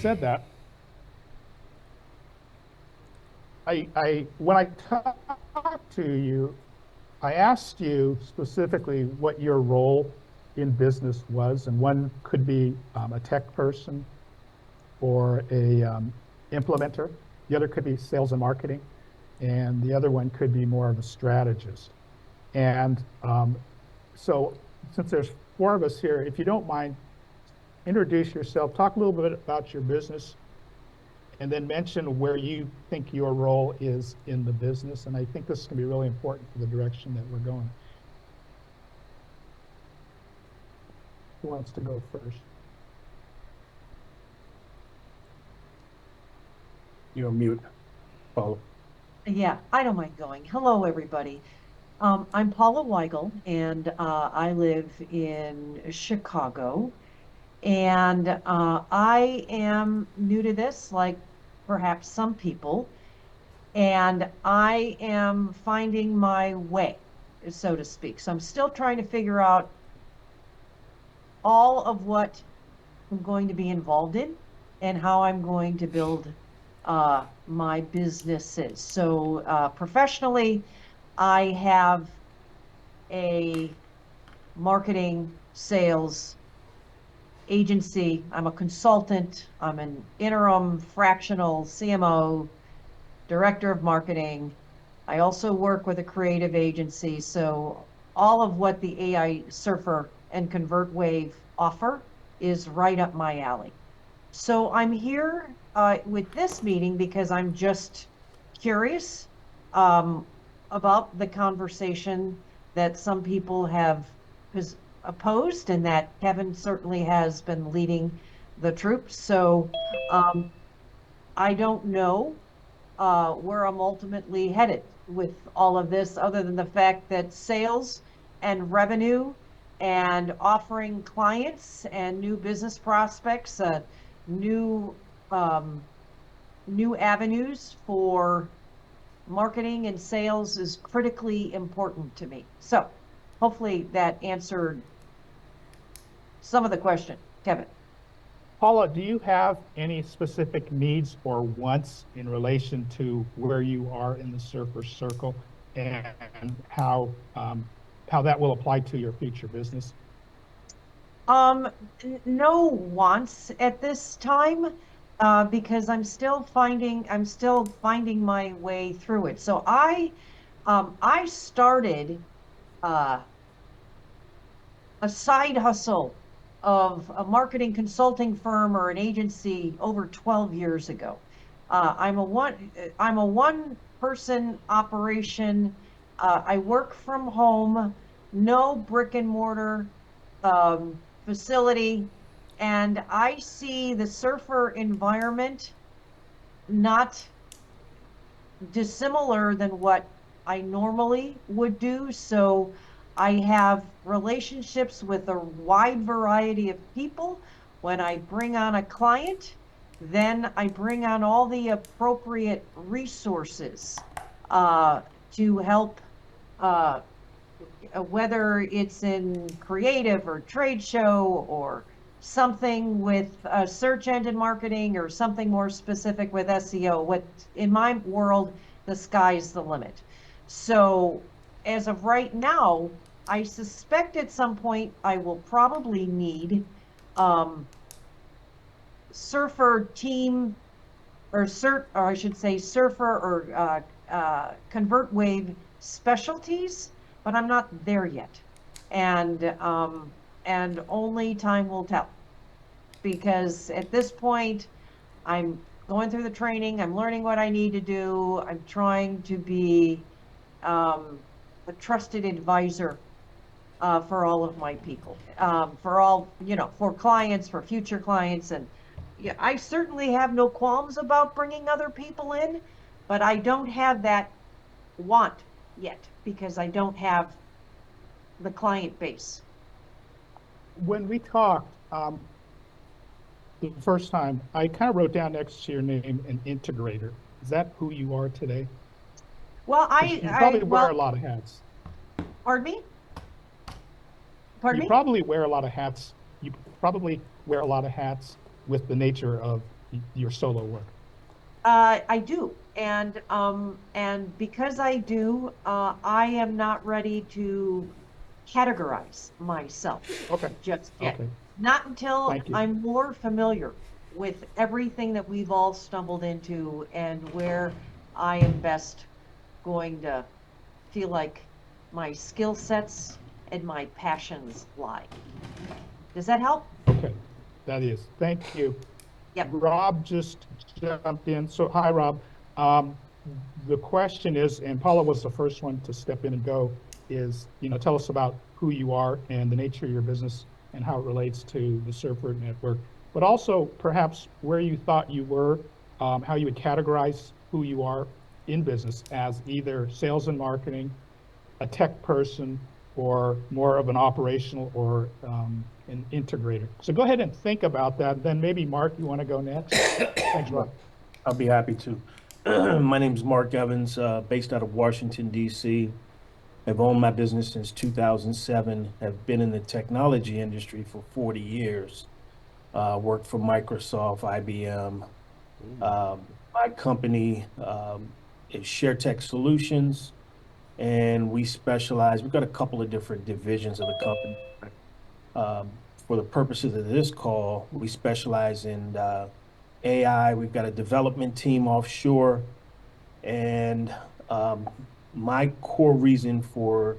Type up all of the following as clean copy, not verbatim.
said that, when I talked to you, I asked you specifically what your role in business was, and one could be a tech person or a implementer. The other could be sales and marketing, and the other one could be more of a strategist. And so, since there's four of us here, if you don't mind, introduce yourself, talk a little bit about your business, and then mention where you think your role is in the business. And I think this is going to be really important for the direction that we're going. Who wants to go first? You're on mute, Paula. Yeah, I don't mind going. Hello, everybody. I'm Paula Weigel, and I live in Chicago. And I am new to this, like perhaps some people, and I am finding my way, so to speak. So I'm still trying to figure out all of what I'm going to be involved in and how I'm going to build my businesses. So professionally, I have a marketing sales agency. I'm a consultant. I'm an interim fractional CMO, director of marketing. I also work with a creative agency. So all of what the AI Surfer and ConvertWave offer is right up my alley. So I'm here with this meeting because I'm just curious about the conversation that some people have opposed, and that Kevin certainly has been leading the troops. So I don't know where I'm ultimately headed with all of this, other than the fact that sales and revenue and offering clients and new business prospects, new new avenues for marketing and sales is critically important to me. So hopefully that answered some of the question, Kevin. Paula, do you have any specific needs or wants in relation to where you are in the surfer circle and how that will apply to your future business? No wants at this time, because I'm still finding my way through it. So I started uh, a side hustle of a marketing consulting firm or an agency over 12 years ago. I'm a one person operation. I work from home, no brick and mortar facility, and I see the surfer environment not dissimilar than what I normally would do. So I have relationships with a wide variety of people. When I bring on a client, then I bring on all the appropriate resources to help, uh, whether it's in creative or trade show or something with search engine marketing or something more specific with SEO. What in my world, the sky's the limit. So as of right now, I suspect at some point I will probably need surfer team or I should say surfer or convert wave specialties, but I'm not there yet. And only time will tell, because at this point I'm going through the training, I'm learning what I need to do, I'm trying to be a trusted advisor for all of my people, for all, for clients, for future clients. And yeah, I certainly have no qualms about bringing other people in, but I don't have that want yet because I don't have the client base. When we talked the first time, I kind of wrote down next to your name an integrator. Is that who you are today? Well, You probably wear a lot of hats. Pardon me? Pardon You me? probably wear a lot of hats. You probably wear a lot of hats with the nature of your solo work? I do. And because I do, I am not ready to categorize myself Okay, just yet. okay, Not until thank you. I'm more familiar with everything that we've all stumbled into and where I am best going to feel like my skill sets and my passions lie. Does that help? Okay, that is, thank you. Yep. Rob just jumped in. So, hi, Rob. Um, the question is, and Paula was the first one to step in and go, is, tell us about who you are and the nature of your business and how it relates to the Surfer Network, but also perhaps where you thought you were, how you would categorize who you are in business as either sales and marketing, a tech person, or more of an operational or an integrator. So go ahead and think about that. Then maybe Mark, you want to go next? Thanks, Rob. I'll be happy to. My name is Mark Evans, based out of Washington, D.C. I've owned my business since 2007, have been in the technology industry for 40 years, worked for Microsoft, IBM. My company is ShareTech Solutions, and we've got a couple of different divisions of the company. For the purposes of this call, we specialize in AI. We've got a development team offshore. And um, my core reason for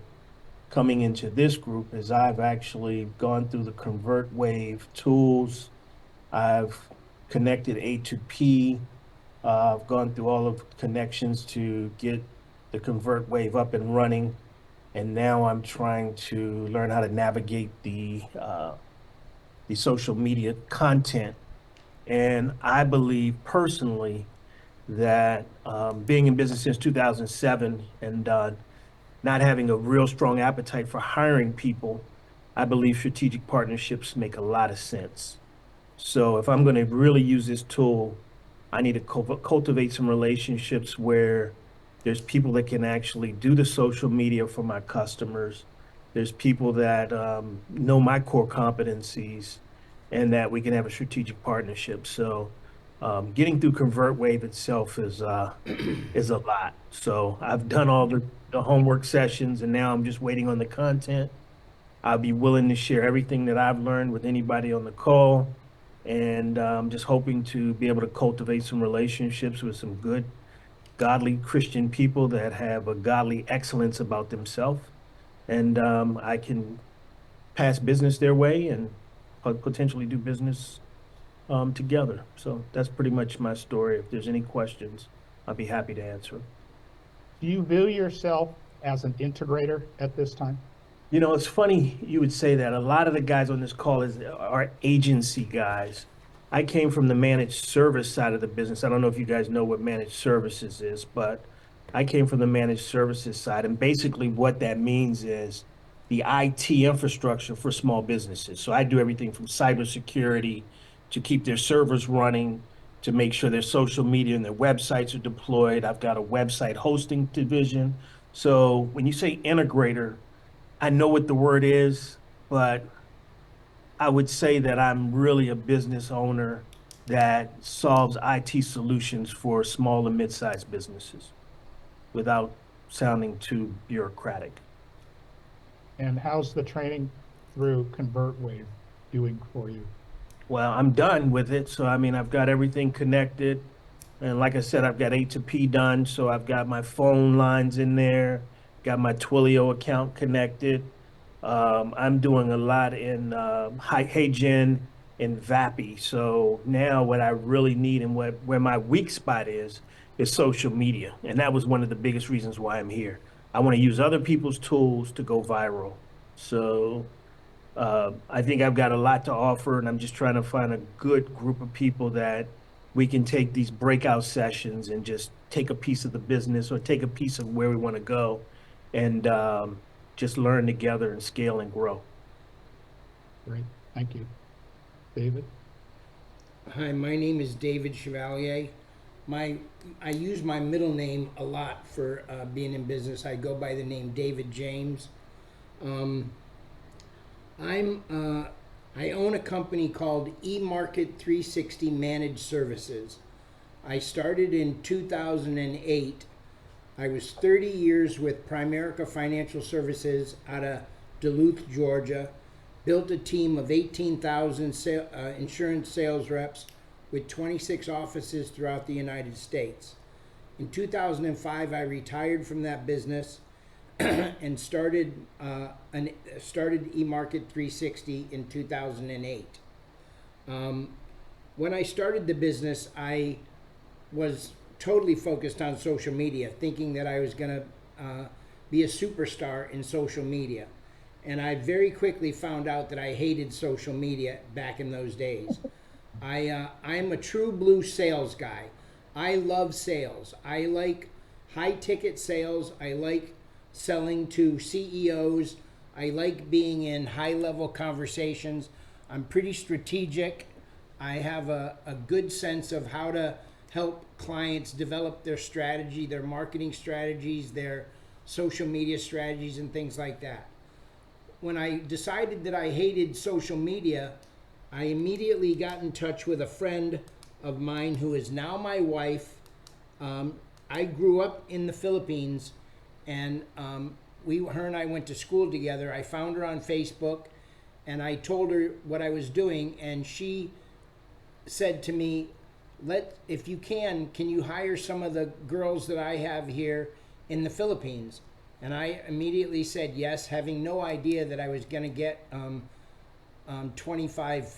coming into this group is I've actually gone through the Convert Wave tools. I've connected A2P. I've gone through all of the connections to get the Convert Wave up and running. And now I'm trying to learn how to navigate the social media content. And I believe personally that being in business since 2007 and not having a real strong appetite for hiring people, I believe strategic partnerships make a lot of sense. So if I'm going to really use this tool, I need to cultivate some relationships where there's people that can actually do the social media for my customers. There's people that know my core competencies and that we can have a strategic partnership. So getting through ConvertWave itself is a lot. So I've done all the homework sessions and now I'm just waiting on the content. I'll be willing to share everything that I've learned with anybody on the call. And just hoping to be able to cultivate some relationships with some good, godly Christian people that have a godly excellence about themselves. And I can pass business their way and potentially do business together. So that's pretty much my story. If there's any questions, I'll be happy to answer. Do you view yourself as an integrator at this time? You know, it's funny you would say that. A lot of the guys on this call are agency guys. I came from the managed service side of the business. I don't know if you guys know what managed services is, but I came from the managed services side. And basically what that means is the IT infrastructure for small businesses. So I do everything from cybersecurity to keep their servers running, to make sure their social media and their websites are deployed. I've got a website hosting division. So when you say integrator, I know what the word is, but I would say that I'm really a business owner that solves IT solutions for small and mid-sized businesses without sounding too bureaucratic. And how's the training through ConvertWave doing for you? Well, I'm done with it. So, I mean, I've got everything connected. And like I said, I've got A to P done. So I've got my phone lines in there, got my Twilio account connected. I'm doing a lot in HeyGen and Vappy. So now what I really need and where my weak spot is social media. And that was one of the biggest reasons why I'm here. I want to use other people's tools to go viral. So I think I've got a lot to offer, and I'm just trying to find a good group of people that we can take these breakout sessions and just take a piece of the business or take a piece of where we want to go and just learn together and scale and grow. Great, thank you. David? Hi, my name is David Chevalier. My I use my middle name a lot for being in business. I go by the name David James. Um, I'm I own a company called eMarket 360 Managed Services. I started in 2008. I was 30 years with Primerica Financial Services out of Duluth, Georgia. Built a team of 18,000 insurance sales reps with 26 offices throughout the United States. In 2005, I retired from that business and started eMarket 360 in 2008. When I started the business, I was totally focused on social media, thinking that I was going to be a superstar in social media. And I very quickly found out that I hated social media back in those days. I'm a true blue sales guy. I love sales. I like high ticket sales. I like selling to CEOs. I like being in high level conversations. I'm pretty strategic. I have a good sense of how to help clients develop their strategy, their marketing strategies, their social media strategies, and things like that. When I decided that I hated social media, I immediately got in touch with a friend of mine who is now my wife. I grew up in the Philippines, and her and I went to school together. I found her on Facebook, and I told her what I was doing, and she said to me, if you can you hire some of the girls that I have here in the Philippines? And I immediately said yes, having no idea that I was going to get 25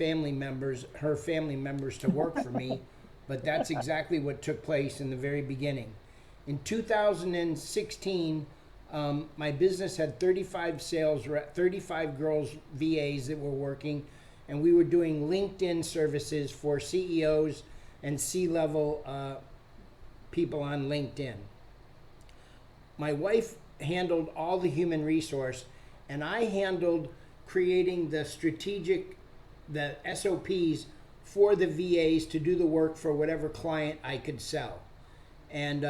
her family members to work for me. But that's exactly what took place in the very beginning. In 2016, my business had 35 girls, VAs that were working, and we were doing LinkedIn services for CEOs and C-level people on LinkedIn. My wife handled all the human resource, and I handled creating the SOPs for the VAs to do the work for whatever client I could sell. And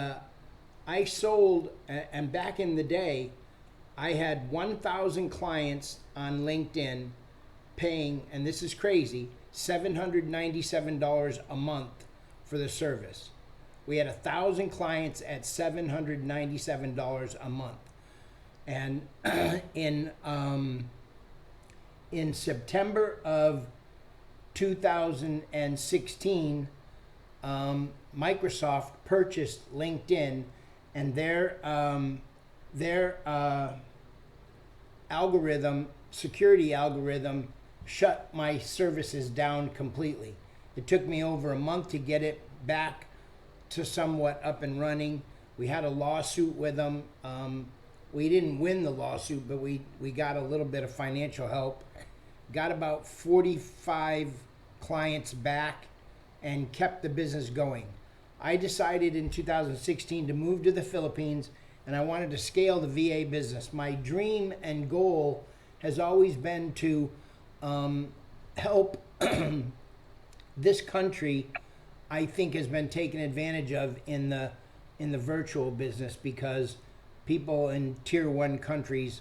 I sold, and back in the day, I had 1,000 clients on LinkedIn paying, and this is crazy, $797 a month for the service. We had 1,000 clients at $797 a month. And in September of 2016, Microsoft purchased LinkedIn, and their security algorithm shut my services down completely. It took me over a month to get it back to somewhat up and running. We had a lawsuit with them. We didn't win the lawsuit, but we got a little bit of financial help. Got about 45 clients back and kept the business going. I decided in 2016 to move to the Philippines, and I wanted to scale the VA business. My dream and goal has always been to help this country. I think has been taken advantage of in the virtual business, because people in tier 1 countries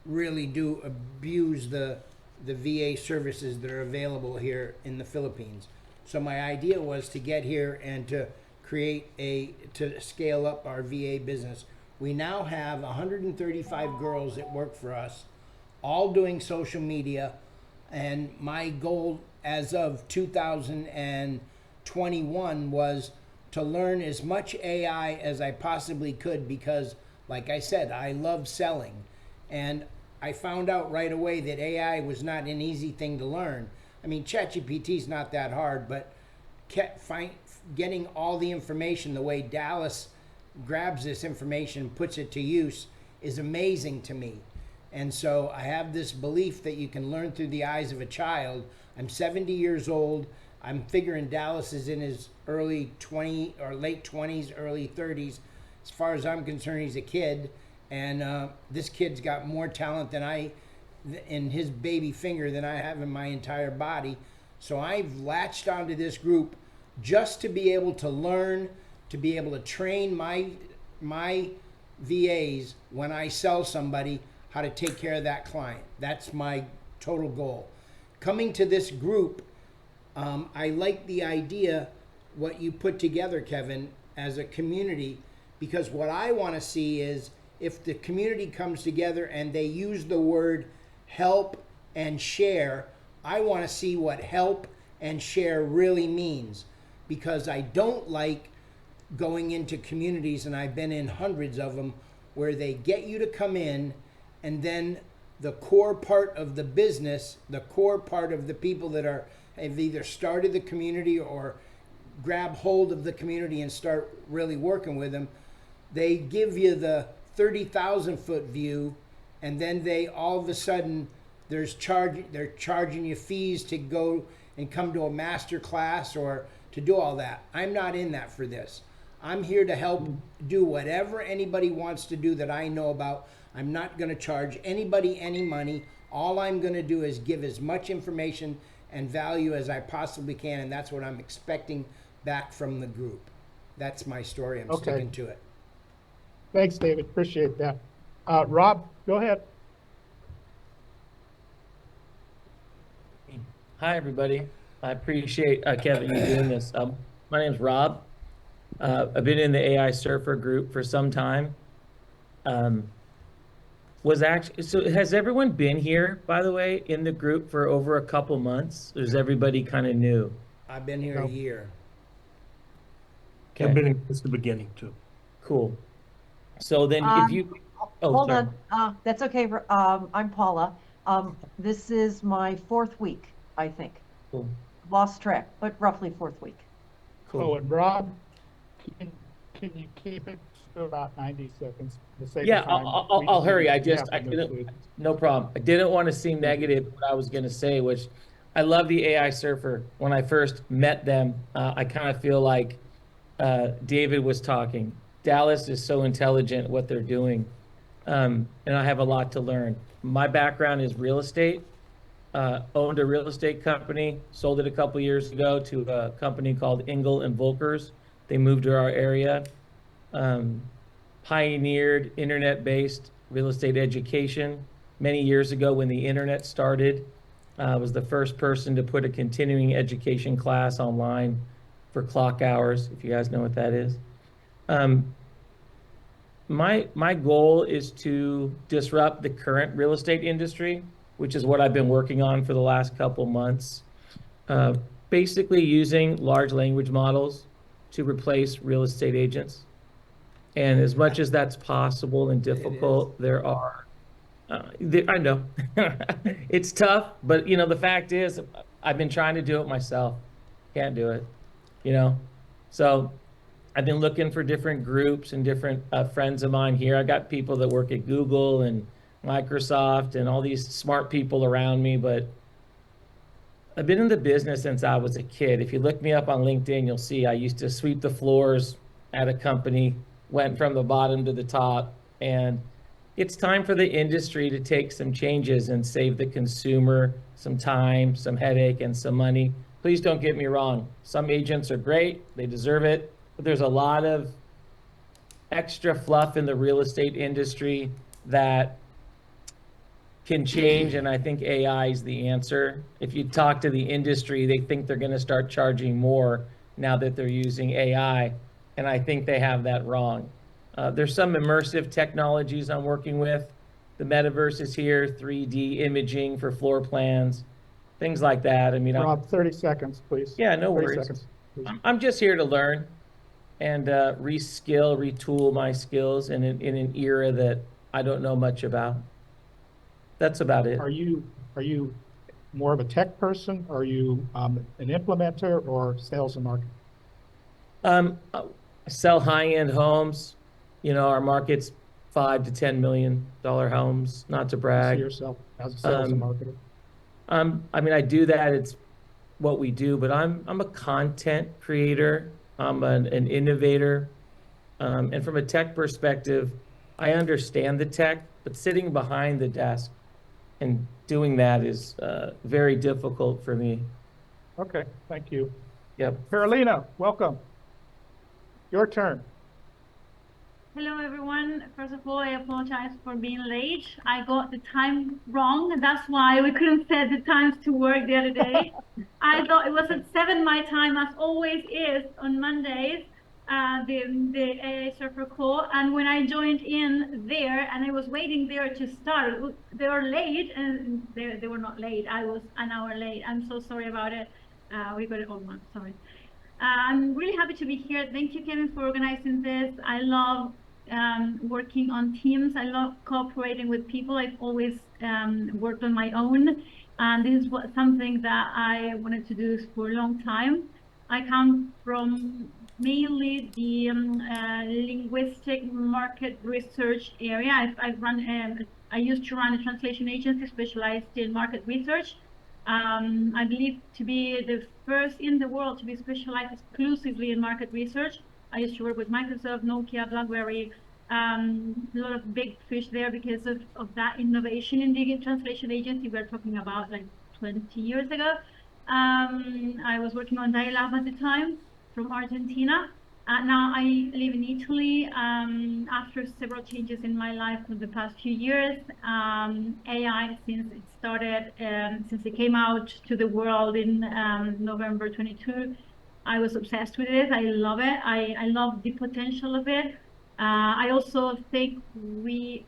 really do abuse the VA services that are available here in the Philippines. So my idea was to get here and to to scale up our VA business. We now have 135 girls that work for us, all doing social media, and my goal as of 2021 was to learn as much AI as I possibly could, because, like I said, I love selling. And I found out right away that AI was not an easy thing to learn. I mean, ChatGPT is not that hard, but getting all the information the way Dallas grabs this information and puts it to use is amazing to me. And so I have this belief that you can learn through the eyes of a child. I'm 70 years old. I'm figuring Dallas is in his early 20s or late 20s, early 30s. As far as I'm concerned, he's a kid. And this kid's got more talent in his baby finger than I have in my entire body. So I've latched onto this group just to be able to learn, to be able to train my VAs when I sell somebody how to take care of that client. That's my total goal. coming to this group, I like the idea, what you put together, Kevin, as a community, because what I want to see is if the community comes together and they use the word help and share, I want to see what help and share really means, because I don't like going into communities, and I've been in hundreds of them, where they get you to come in and then the core part of the business, the core part of the people that have either started the community or grab hold of the community and start really working with them, they give you the 30,000 foot view, and then they all of a sudden they're charging you fees to go and come to a master class or to do all that. I'm not in that for this. I'm here to help do whatever anybody wants to do that I know about. I'm not going to charge anybody any money. All I'm going to do is give as much information and value as I possibly can, and that's what I'm expecting back from the group. That's my story. I'm Okay. sticking to it. Thanks, David. Appreciate that. Rob, go ahead. Hi, everybody. I appreciate, Kevin, you doing this. My name's Rob. I've been in the AI Surfer group for some time. So has everyone been here, by the way, in the group for over a couple months? Or is everybody kind of new? I've been here No. a year. I've been in since the beginning too. Cool. So then if you, oh, Hold sorry. on, that's okay. I'm Paula. This is my fourth week, I think. Cool. Lost track, but roughly fourth week. Oh, Cool. and Rob, can you keep it to about 90 seconds? For the sake of Yeah, time? I'll hurry. We I have just, to I move didn't, through. no problem. I didn't want to seem negative, what I was going to say, which I love the AI Surfer. When I first met them, I kind of feel like David was talking. Dallas is so intelligent at what they're doing. And I have a lot to learn. My background is real estate. Owned a real estate company, sold it a couple years ago to a company called Engel and Volkers. They moved to our area. Pioneered internet-based real estate education many years ago when the internet started. Was the first person to put a continuing education class online for clock hours, if you guys know what that is. My goal is to disrupt the current real estate industry, which is what I've been working on for the last couple months. Basically using large language models to replace real estate agents. And as much as that's possible and difficult, there are, I know, it's tough, but the fact is, I've been trying to do it myself. Can't do it, you know? So I've been looking for different groups and different friends of mine here. I got people that work at Google and Microsoft and all these smart people around me, but I've been in the business since I was a kid. If you look me up on LinkedIn, you'll see I used to sweep the floors at a company, went from the bottom to the top, and it's time for the industry to take some changes and save the consumer some time, some headache, and some money. Please don't get me wrong. Some agents are great, they deserve it, but there's a lot of extra fluff in the real estate industry that can change, and I think AI is the answer. If you talk to the industry, they think they're going to start charging more now that they're using AI, and I think they have that wrong. There's some immersive technologies I'm working with. The metaverse is here, 3D imaging for floor plans, things like that. I mean, Rob, 30 seconds, please. yeah, no 30 worries. seconds, please. I'm just here to learn and reskill, retool my skills in an era that I don't know much about. That's about it. Are you more of a tech person? Are you an implementer or sales and marketing? I sell high-end homes. Our market's $5 to $10 million homes, not to See brag. yourself as a sales and marketer? I mean, I do that. It's what we do, but I'm a content creator. I'm an innovator. And from a tech perspective, I understand the tech, but sitting behind the desk and doing that is very difficult for me. Okay, thank you. Yep. Carolina, welcome. Your turn. Hello, everyone. First of all, I apologize for being late. I got the time wrong, and that's why we couldn't set the times to work the other day. I thought it was at 7 my time, as always is on Mondays, the AA Surfer call. And when I joined in there, and I was waiting there to start, they were late, and they were not late. I was an hour late. I'm so sorry about it. We got it all wrong. Sorry. I'm really happy to be here. Thank you, Kevin, for organizing this. I love working on teams. I love cooperating with people. I've always worked on my own, and this is something that I wanted to do for a long time. I come from mainly the linguistic market research area. I used to run a translation agency specialized in market research. I believe to be the first in the world to be specialized exclusively in market research. I used to work with Microsoft, Nokia, BlackBerry, a lot of big fish there because of that innovation in the translation agency. We're talking about like 20 years ago. I was working on dial-up at the time from Argentina. Now I live in Italy. After several changes in my life for the past few years, AI, since it came out to the world in November 22, I was obsessed with it. I love it. I love the potential of it. I also think we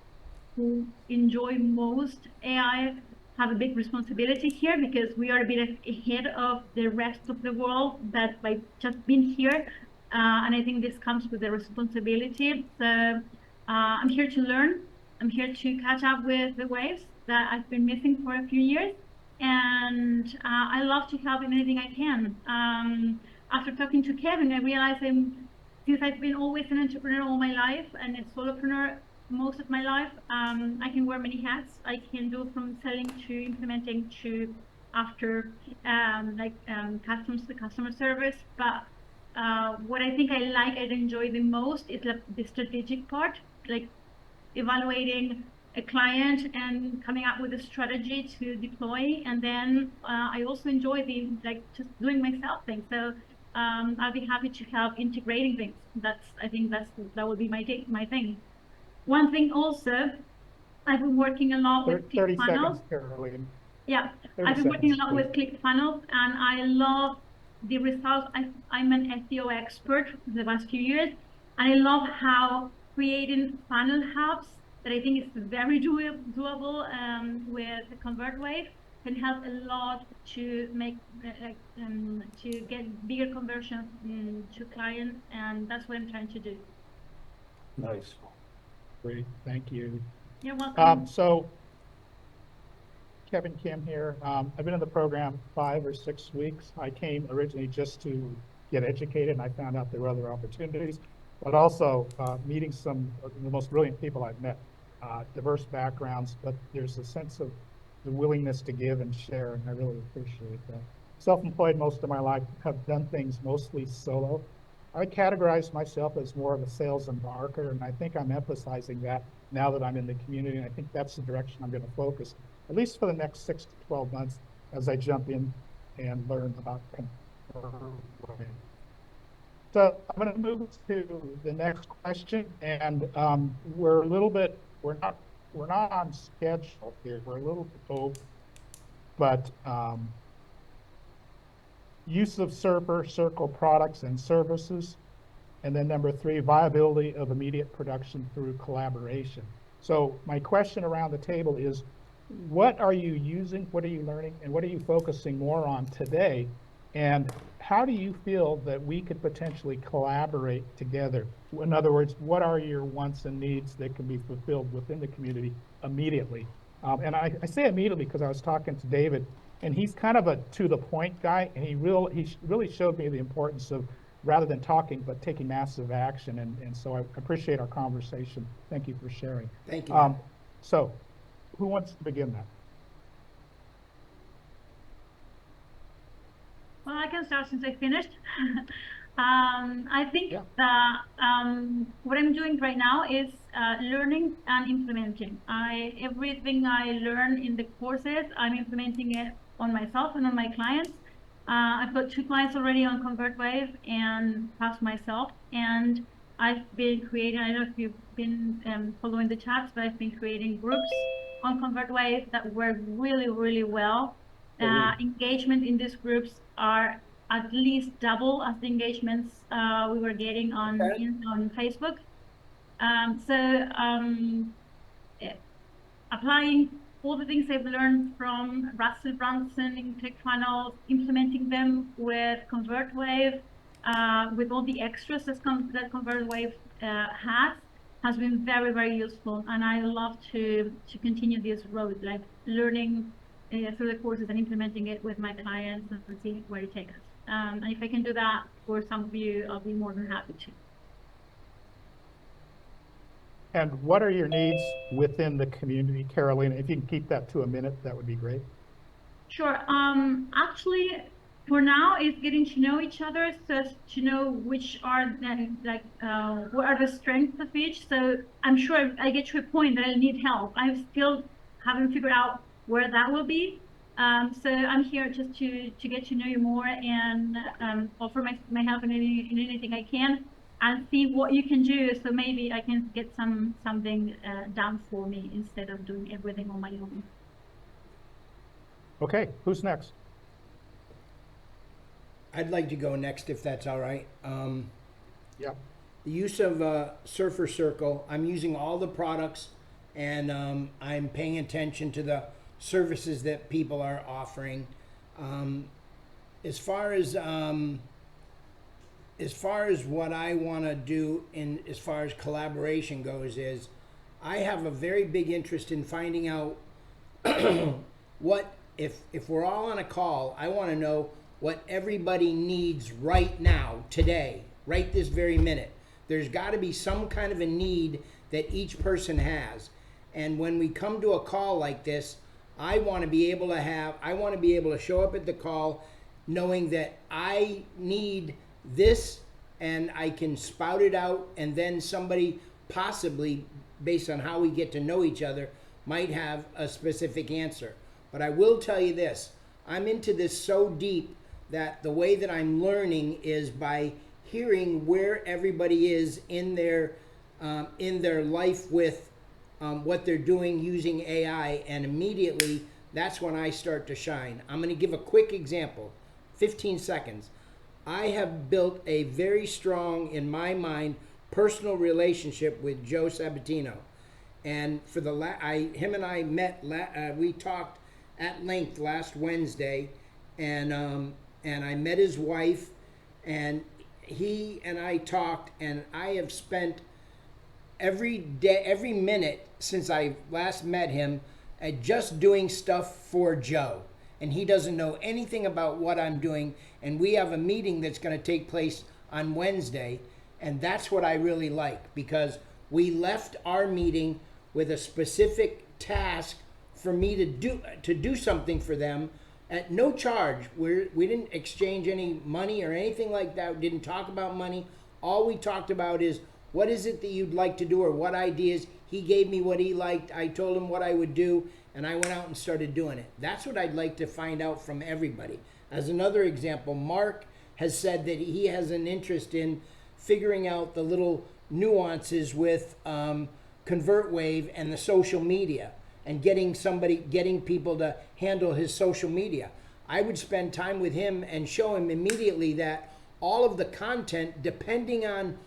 who enjoy most AI have a big responsibility here because we are a bit ahead of the rest of the world that by just being here. And I think this comes with the responsibility. So I'm here to learn. I'm here to catch up with the waves that I've been missing for a few years. And I love to help in anything I can. After talking to Kevin, I realized since I've been always an entrepreneur all my life and a solopreneur most of my life, I can wear many hats. I can do from selling to implementing to after customer service. But what I think I enjoy the most is the strategic part, like evaluating a client and coming up with a strategy to deploy. And then I also enjoy the just doing myself thing. So I'll be happy to help integrating things. I think that would be my thing. One thing also, I've been working a lot with 30 ClickFunnels. seconds, Caroline. Yeah, 30 I've been working a seconds, lot please. with ClickFunnels, and I love the results. I'm an SEO expert for the last few years, and I love how creating funnel hubs that I think is very doable with ConvertWave can help a lot to make to get bigger conversions to clients, and that's what I'm trying to do. Nice. Great, thank you. You're welcome. So Kevin Kim here. I've been in the program 5 or 6 weeks. I came originally just to get educated, and I found out there were other opportunities, but also meeting some of the most brilliant people I've met, diverse backgrounds, but there's a sense of the willingness to give and share, and I really appreciate that. Self-employed most of my life, have done things mostly solo. I categorize myself as more of a sales and marketer, and I think I'm emphasizing that now that I'm in the community, and I think that's the direction I'm going to focus, at least for the next 6 to 12 months, as I jump in and learn about conversion. So I'm going to move to the next question, and we're not on schedule here. We're a little bit over, but use of Circle products and services. And then number 3, viability of immediate production through collaboration. So my question around the table is, what are you using, what are you learning, and what are you focusing more on today? And how do you feel that we could potentially collaborate together? In other words, what are your wants and needs that can be fulfilled within the community immediately? And I say immediately because I was talking to David, and he's kind of a to-the-point guy, and he really showed me the importance of, rather than talking, but taking massive action. And so I appreciate our conversation. Thank you for sharing. Thank you. So who wants to begin that? Well, I can start since I finished. I think that what I'm doing right now is learning and implementing. Everything I learn in the courses, I'm implementing it on myself and on my clients. I've got 2 clients already on ConvertWave and plus myself. And I've been creating, I don't know if you've been following the chats, but I've been creating groups on ConvertWave that work really, really well. Engagement in these groups are at least double as the engagements we were getting on Okay. on Facebook. So applying all the things I've learned from Russell Brunson in ClickFunnels, implementing them with ConvertWave, with all the extras that ConvertWave has been very, very useful. And I love to continue this road, like learning through the courses and implementing it with my clients and seeing where it takes us. And if I can do that for some of you, I'll be more than happy to. And what are your needs within the community, Carolina? If you can keep that to a minute, that would be great. Sure. Actually, for now, it's getting to know each other, so as to know which are what are the strengths of each. So I'm sure I get to a point that I need help. I still haven't figured out where that will be. So I'm here just to get to know you more and offer my help in anything I can, and see what you can do. So maybe I can get something done for me instead of doing everything on my own. Okay, who's next? I'd like to go next if that's all right. Yeah. The use of Surfer Circle, I'm using all the products, and I'm paying attention to the services that people are offering. As far as what I want to do in as far as collaboration goes, is I have a very big interest in finding out what if we're all on a call. I want to know what everybody needs right now, today, right this very minute. There's got to be some kind of a need that each person has. And when we come to a call like this, I want to be able to show up at the call knowing that I need this, and I can spout it out, and then somebody possibly, based on how we get to know each other, might have a specific answer. But I will tell you this, I'm into this so deep that the way that I'm learning is by hearing where everybody is in their life with what they're doing using AI, and immediately that's when I start to shine. I'm going to give a quick example, 15 seconds. I have built a very strong, in my mind, personal relationship with Joe Sabatino, and for him and I met. We talked at length last Wednesday, and I met his wife, and he and I talked, and I have spent every day, every minute since I last met him, just doing stuff for Joe. And he doesn't know anything about what I'm doing. And we have a meeting that's going to take place on Wednesday. And that's what I really like, because we left our meeting with a specific task for me to do something for them at no charge. We didn't exchange any money or anything like that. We didn't talk about money. All we talked about is, what is it that you'd like to do, or what ideas? He gave me what he liked. I told him what I would do, and I went out and started doing it. That's what I'd like to find out from everybody. As another example, Mark has said that he has an interest in figuring out the little nuances with ConvertWave and the social media, and getting people to handle his social media. I would spend time with him and show him immediately that all of the content, depending on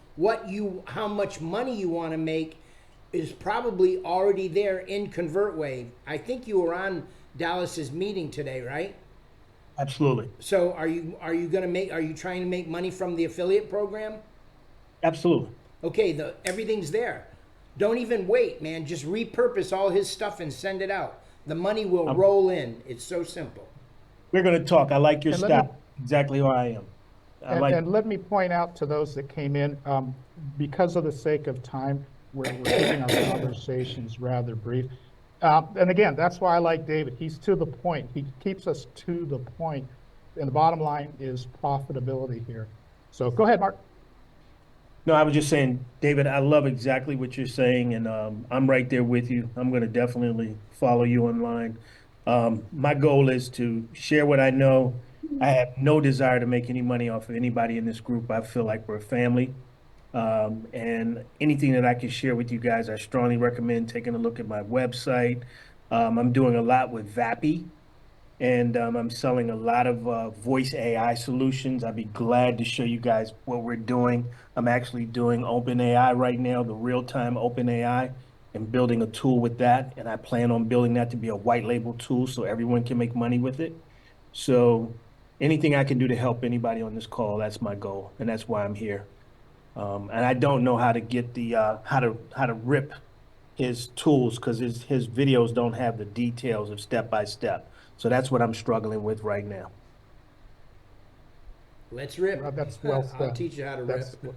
how much money you want to make, is probably already there in ConvertWave. I think you were on Dallas's meeting today, right? Absolutely. So are you trying to make money from the affiliate program? Absolutely. Okay, everything's there. Don't even wait, man. Just repurpose all his stuff and send it out. The money will roll in. It's so simple. We're going to talk. I like your And let style. Exactly who I am. And let me point out to those that came in, because of the sake of time, we're keeping our conversations rather brief. And again, that's why I like David. He's to the point. He keeps us to the point. And the bottom line is profitability here. So go ahead, Mark. No, I was just saying, David, I love exactly what you're saying, and I'm right there with you. I'm going to definitely follow you online. My goal is to share what I know. I have no desire to make any money off of anybody in this group. I feel like we're a family. And anything that I can share with you guys, I strongly recommend taking a look at my website. I'm doing a lot with Vappy, and I'm selling a lot of voice AI solutions. I'd be glad to show you guys what we're doing. I'm actually doing OpenAI right now, the real-time OpenAI, and building a tool with that. And I plan on building that to be a white label tool so everyone can make money with it. So anything I can do to help anybody on this call, that's my goal, and that's why I'm here. And I don't know how to get the how to rip his tools because his videos don't have the details of step by step. So that's what I'm struggling with right now. Let's rip. Rob, that's well I'll said. teach you how to That's rip.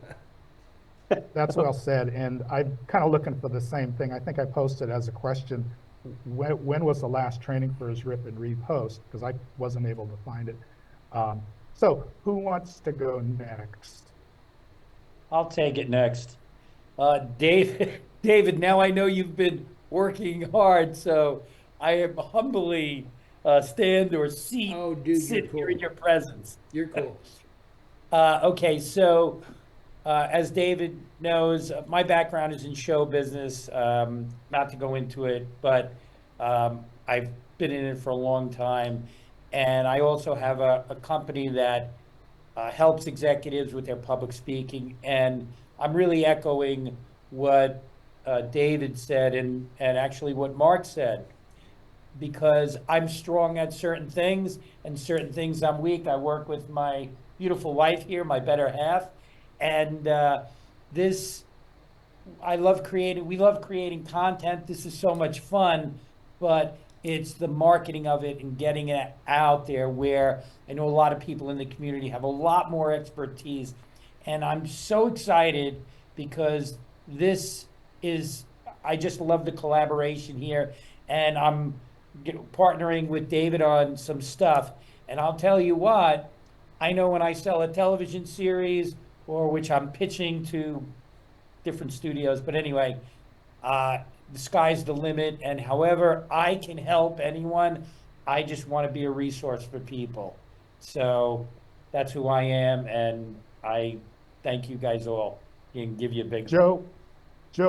That's well said, and I'm kind of looking for the same thing. I think I posted as a question, when was the last training for his rip and repost? Because I wasn't able to find it. So who wants to go next? I'll take it next. David, David, now I know you've been working hard, so I am humbly stand or seat, Oh, dude, sit you're here in cool. your presence. You're cool. Okay, so as David knows, my background is in show business. Not to go into it, but I've been in it for a long time. And I also have a company that helps executives with their public speaking. And I'm really echoing what David said and actually what Mark said, because I'm strong at certain things and certain things I'm weak. I work with my beautiful wife here, my better half. And this, we love creating content. This is so much fun, but it's the marketing of it and getting it out there where I know a lot of people in the community have a lot more expertise. And I'm so excited because this is, I just love the collaboration here. And I'm partnering with David on some stuff. And I'll tell you what, I know when I sell a television series or which I'm pitching to different studios, but anyway, the sky's the limit. And however I can help anyone, I just want to be a resource for people. So that's who I am. And I thank you guys all and give you a big Joe,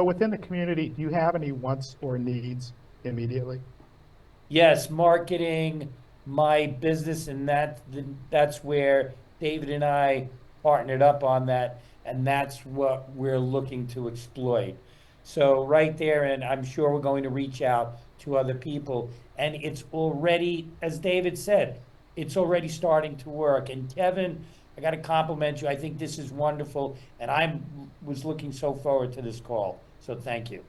within the community, do you have any wants or needs immediately? Yes, marketing my business, and that's where David and I partnered up on that, and that's what we're looking to exploit. So right there, and I'm sure we're going to reach out to other people, and it's already, as David said, it's already starting to work. And Kevin, I got to compliment you. I think this is wonderful, and I was looking so forward to this call. So thank you.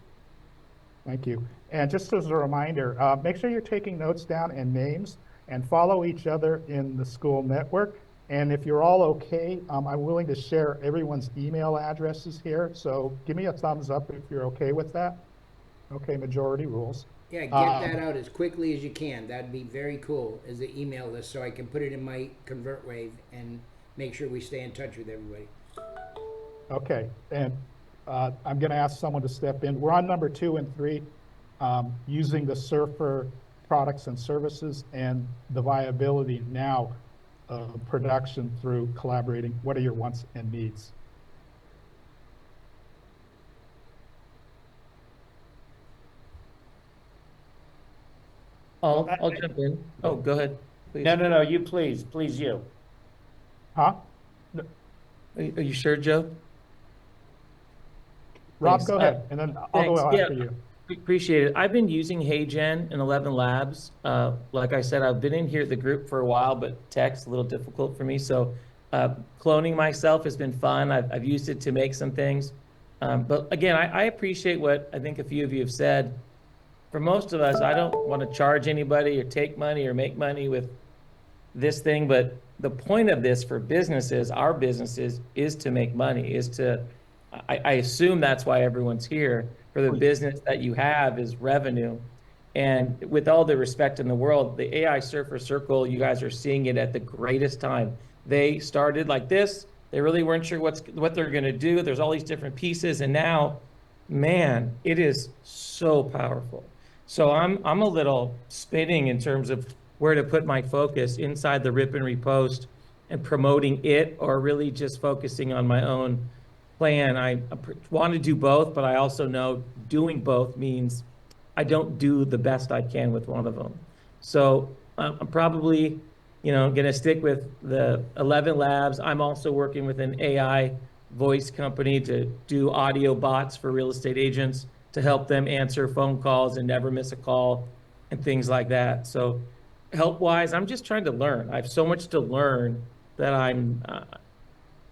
Thank you. And just as a reminder, make sure you're taking notes down and names and follow each other in the school network. And if you're all okay, I'm willing to share everyone's email addresses here. So give me a thumbs up if you're okay with that. Okay, majority rules. Yeah, get that out as quickly as you can. That'd be very cool as the email list so I can put it in my ConvertWave and make sure we stay in touch with everybody. Okay, and I'm going to ask someone to step in. We're on number 2 and 3, using the Surfer products and services and the viability now of production through collaborating. What are your wants and needs? I'll jump in. Oh, go ahead, please. No, you please you. Huh? Are you sure, Joe? Rob, Thanks. go ahead, and then I'll Thanks. go Yeah, after you. appreciate it. I've been using HeyGen and 11 Labs. Like I said, I've been in here at the group for a while, but tech's a little difficult for me. So cloning myself has been fun. I've used it to make some things. But again, I appreciate what I think a few of you have said. For most of us, I don't want to charge anybody or take money or make money with this thing, but the point of this for businesses, our businesses, is to make money, is to, I assume that's why everyone's here. For the business that you have is revenue. And with all the respect in the world, the AI Surfer Circle, you guys are seeing it at the greatest time. They started like this. They really weren't sure what they're going to do. There's all these different pieces. And now, man, it is so powerful. So I'm a little spinning in terms of where to put my focus inside the rip and repost and promoting it, or really just focusing on my own plan. I want to do both, but I also know doing both means I don't do the best I can with one of them. So I'm probably, going to stick with the 11 labs. I'm also working with an AI voice company to do audio bots for real estate agents to help them answer phone calls and never miss a call and things like that. So help wise, I'm just trying to learn. I have so much to learn that I'm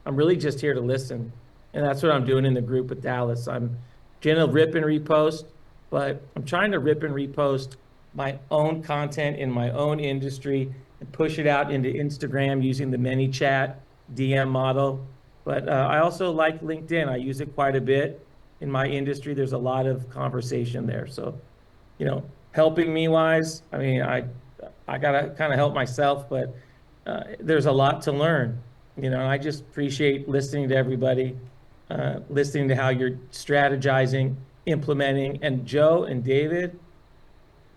really just here to listen. And that's what I'm doing in the group with Dallas. I'm gonna rip and repost, but I'm trying to rip and repost my own content in my own industry and push it out into Instagram using the ManyChat DM model. But I also like LinkedIn. I use it quite a bit in my industry. There's a lot of conversation there. So, helping me wise, I mean, I gotta kind of help myself, but there's a lot to learn. I just appreciate listening to everybody, listening to how you're strategizing, implementing, and Joe and David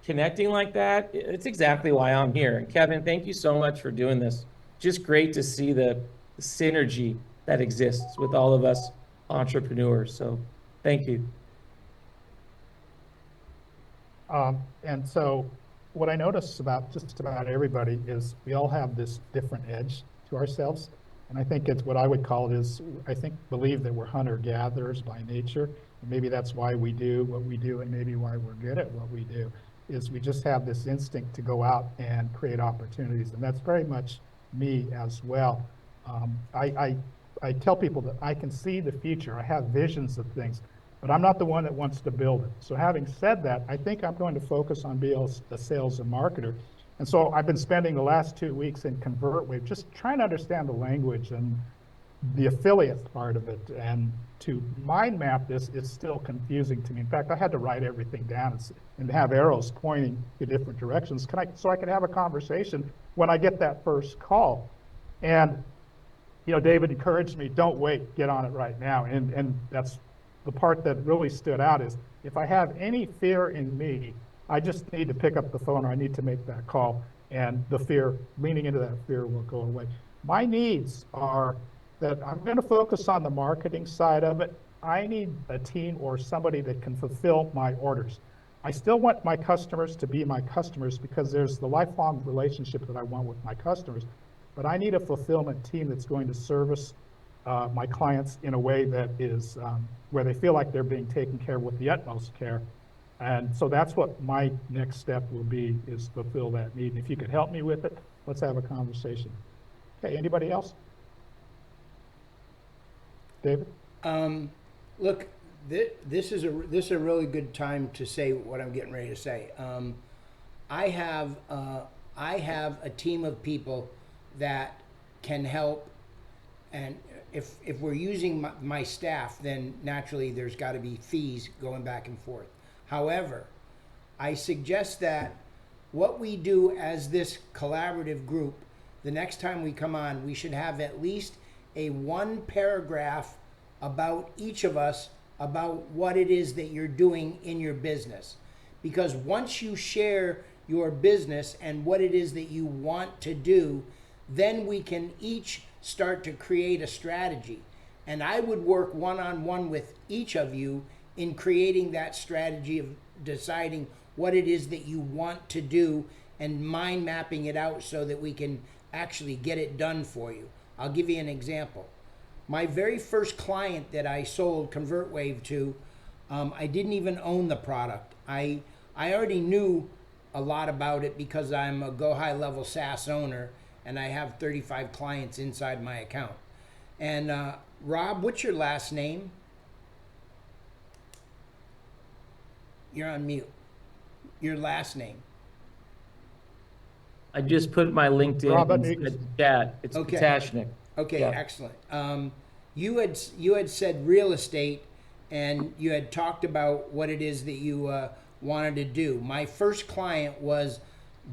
connecting like that. It's exactly why I'm here. And Kevin, thank you so much for doing this. Just great to see the synergy that exists with all of us entrepreneurs. So thank you. And so what I notice about just about everybody is we all have this different edge to ourselves. And I think it's what I would call it is, believe that we're hunter-gatherers by nature. And maybe that's why we do what we do, and maybe why we're good at what we do, is we just have this instinct to go out and create opportunities. And that's very much me as well. I tell people that I can see the future. I have visions of things, but I'm not the one that wants to build it. So having said that, I think I'm going to focus on being a sales and marketer. And so I've been spending the last 2 weeks in ConvertWave, just trying to understand the language and the affiliate part of it. And to mind map this, it's still confusing to me. In fact, I had to write everything down and have arrows pointing to different directions so I could have a conversation when I get that first call. And, David encouraged me, don't wait, get on it right now. And that's the part that really stood out is if I have any fear in me, I just need to pick up the phone or I need to make that call, and the fear, leaning into that fear, will go away. My needs are that I'm going to focus on the marketing side of it. I need a team or somebody that can fulfill my orders. I still want my customers to be my customers because there's the lifelong relationship that I want with my customers, but I need a fulfillment team that's going to service my clients in a way that is where they feel like they're being taken care of with the utmost care. And so that's what my next step will be, is fulfill that need. And if you could help me with it, let's have a conversation. Okay, anybody else? David? Look, this is a really good time to say what I'm getting ready to say. I have a team of people that can help, and if we're using my staff, then naturally there's got to be fees going back and forth. However, I suggest that what we do as this collaborative group, the next time we come on, we should have at least a 1 paragraph about each of us, about what it is that you're doing in your business. Because once you share your business and what it is that you want to do, then we can each start to create a strategy. And I would work one-on-one with each of you in creating that strategy of deciding what it is that you want to do and mind mapping it out so that we can actually get it done for you. I'll give you an example. My very first client that I sold ConvertWave to, I didn't even own the product. I already knew a lot about it because I'm a Go High Level SaaS owner and I have 35 clients inside my account. And Rob, what's your last name? You're on mute. Your last name. I just put my LinkedIn in the chat. It's Okay. Patashnik. Okay, Yeah. excellent. You had said real estate, and you had talked about what it is that you wanted to do. My first client was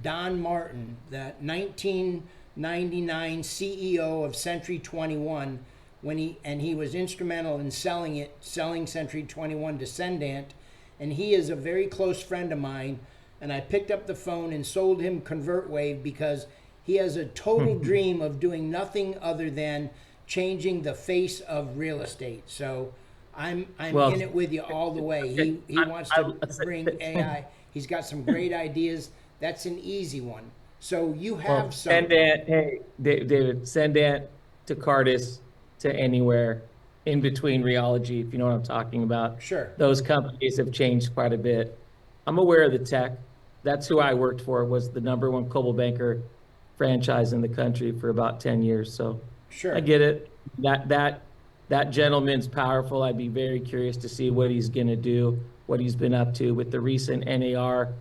Don Martin, the 1999 CEO of Century 21, he was instrumental in selling Century 21 to Cendant, and he is a very close friend of mine. And I picked up the phone and sold him ConvertWave because he has a total dream of doing nothing other than changing the face of real estate. So I'm Well, in it with you all the way. He wants to bring AI. He's got some great ideas. That's an easy one. So you Well, have send something. it, hey, David, send it to Cardis, to anywhere in between Rheology, if you know what I'm talking about. Sure. Those companies have changed quite a bit. I'm aware of the tech. That's who I worked for, was the #1 Coldwell Banker franchise in the country for about 10 years. So Sure. I get it. That gentleman's powerful. I'd be very curious to see what he's gonna do, what he's been up to with the recent NAR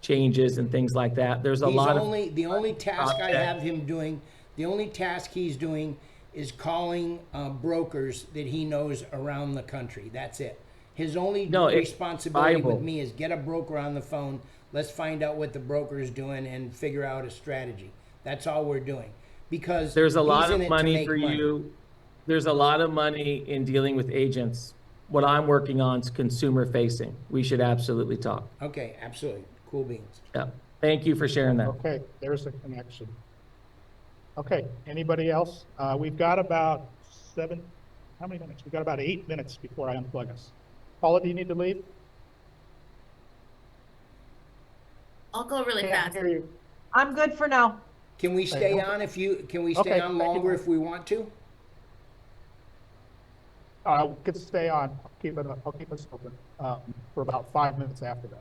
changes and things like that. There's a lot of The only task I object- have him doing, the only task he's doing is calling brokers that he knows around the country. That's it. His only No, it's responsibility with viable. me is get a broker on the phone. Let's find out what the broker is doing and figure out a strategy. That's all we're doing. Because There's a he's lot in of it to money make for money. you. There's a lot of money in dealing with agents. What I'm working on is consumer facing. We should absolutely talk. Okay, absolutely. Cool beans. Yeah. Thank you for sharing that. Okay, there's a connection. Okay, anybody else? We've got about how many minutes? We've got about 8 minutes before I unplug us. Paula, do you need to leave? I'll go really Can't fast. hear you. I'm good for now. Can we stay on can we stay Okay, on thank you. longer if we want to? We could stay on. I'll keep us open for about 5 minutes after that.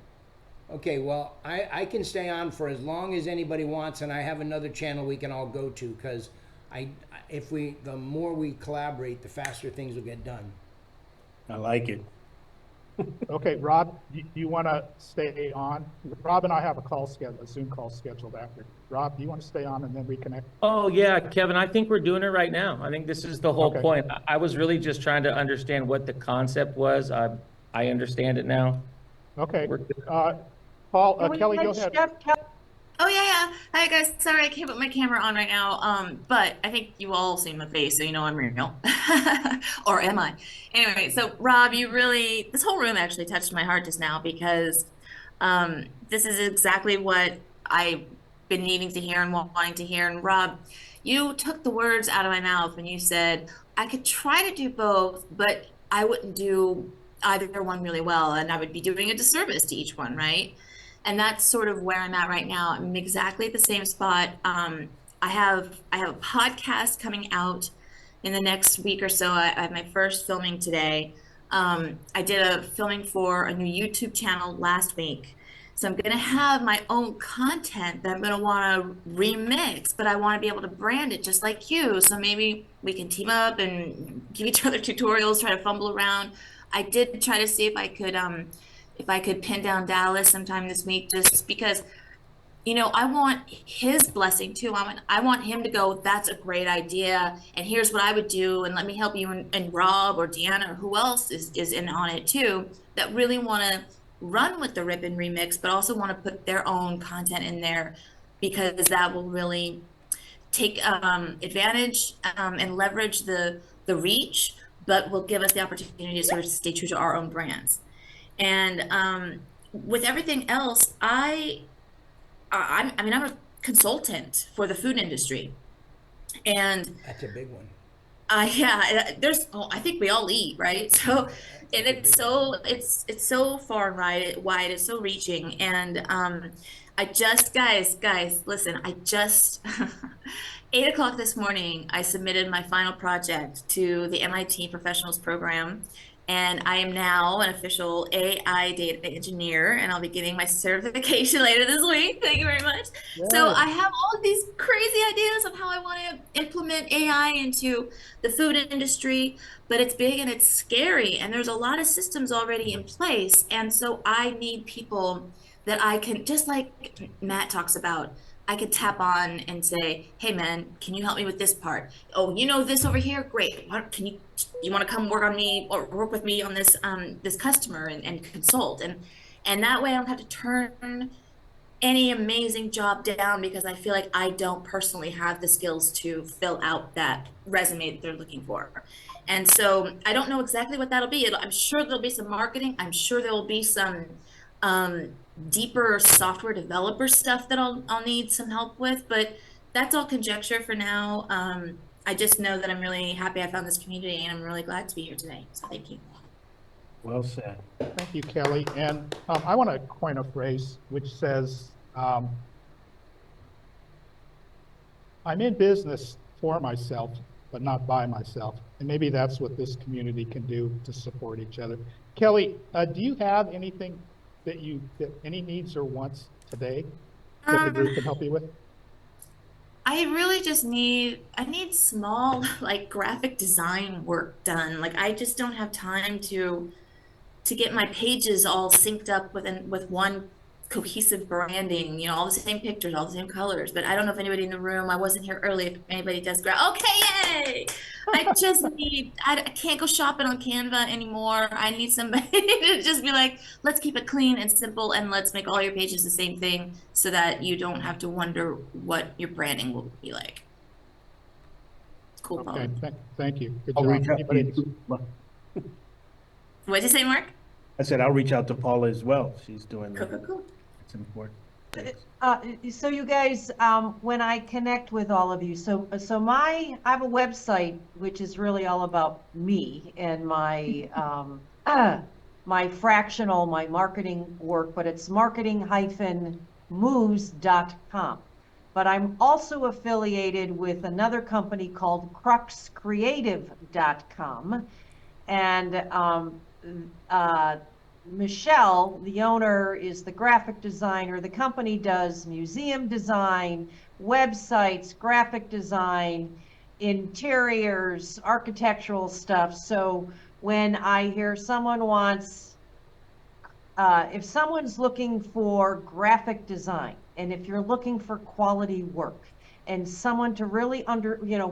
Okay, well, I can stay on for as long as anybody wants, and I have another channel we can all go to, because the more we collaborate, the faster things will get done. I like it. Okay, Rob, you want to stay on? Rob and I have a Zoom call scheduled after. Rob, do you want to stay on and then reconnect? Oh, yeah, Kevin, I think we're doing it right now. I think this is the whole Okay. point. I was really just trying to understand what the concept was. I understand it now. Okay, We're good. Paul, Can we Kelly, go let ahead. Chef Oh yeah. Hi guys. Sorry I can't put my camera on right now. But I think you all see my face, so you know I'm real. Or am I? Anyway, so Rob, this whole room actually touched my heart just now, because this is exactly what I've been needing to hear and wanting to hear. And Rob, you took the words out of my mouth when you said I could try to do both, but I wouldn't do either one really well, and I would be doing a disservice to each one, right? And that's sort of where I'm at right now. I'm exactly at the same spot. I have a podcast coming out in the next week or so. I have my first filming today. I did a filming for a new YouTube channel last week. So I'm gonna have my own content that I'm gonna wanna remix, but I wanna be able to brand it just like you. So maybe we can team up and give each other tutorials, try to fumble around. I did try to see if I could pin down Dallas sometime this week, just because, I want his blessing too. I want him to go, that's a great idea, and here's what I would do, and let me help you, and Rob or Deanna or who else is in on it too, that really want to run with the rip and remix, but also want to put their own content in there, because that will really take advantage and leverage the reach, but will give us the opportunity to sort of stay true to our own brands. And with everything else, I'm a consultant for the food industry, and That's a big one. I think we all eat, right? So, and it's so far and wide, it's so reaching. And guys, listen, 8 o'clock this morning, I submitted my final project to the MIT Professionals Program, and I am now an official AI data engineer, and I'll be getting my certification later this week. Thank you very much. So Yes. I have all of these crazy ideas of how I want to implement AI into the food industry, but it's big and it's scary, and there's a lot of systems already in place. And so I need people that I can, just like Matt talks about, I could tap on and say, "Hey man, can you help me with this part? Oh, you know this over here? Great. You want to come work on me or work with me on this customer and consult?" And that way I don't have to turn any amazing job down, because I feel like I don't personally have the skills to fill out that resume that they're looking for. And so I don't know exactly what that'll be. I'm sure there'll be some marketing. I'm sure there will be some um, deeper software developer stuff that I'll need some help with, but that's all conjecture for now. I just know that I'm really happy I found this community, and I'm really glad to be here today. So thank you. Well said. Thank you, Kelly. And I want to coin a phrase which says, I'm in business for myself, but not by myself. And maybe that's what this community can do to support each other. Kelly, do you have anything that any needs or wants today that the group can help you with? I really just I need small like graphic design work done. Like I just don't have time to get my pages all synced up with one cohesive branding, you know, all the same pictures, all the same colors. But I don't know if anybody in the room, I wasn't here early, if anybody does okay, yay! I can't go shopping on Canva anymore. I need somebody to just be like, let's keep it clean and simple and let's make all your pages the same thing so that you don't have to wonder what your branding will be like. Cool. Okay, thank you. Good I'll job. reach out to Anybody? you. What'd you say, Mark? I said I'll reach out to Paula as well. She's doing Cool, cool, cool. it's important. Thanks. So you guys, when I connect with all of you, I have a website which is really all about me and my my fractional, my marketing work, but it's marketing-moves.com. But I'm also affiliated with another company called cruxcreative.com. And Michelle, the owner, is the graphic designer. The company does museum design, websites, graphic design, interiors, architectural stuff. So when I hear someone wants, if someone's looking for graphic design, and if you're looking for quality work, and someone to really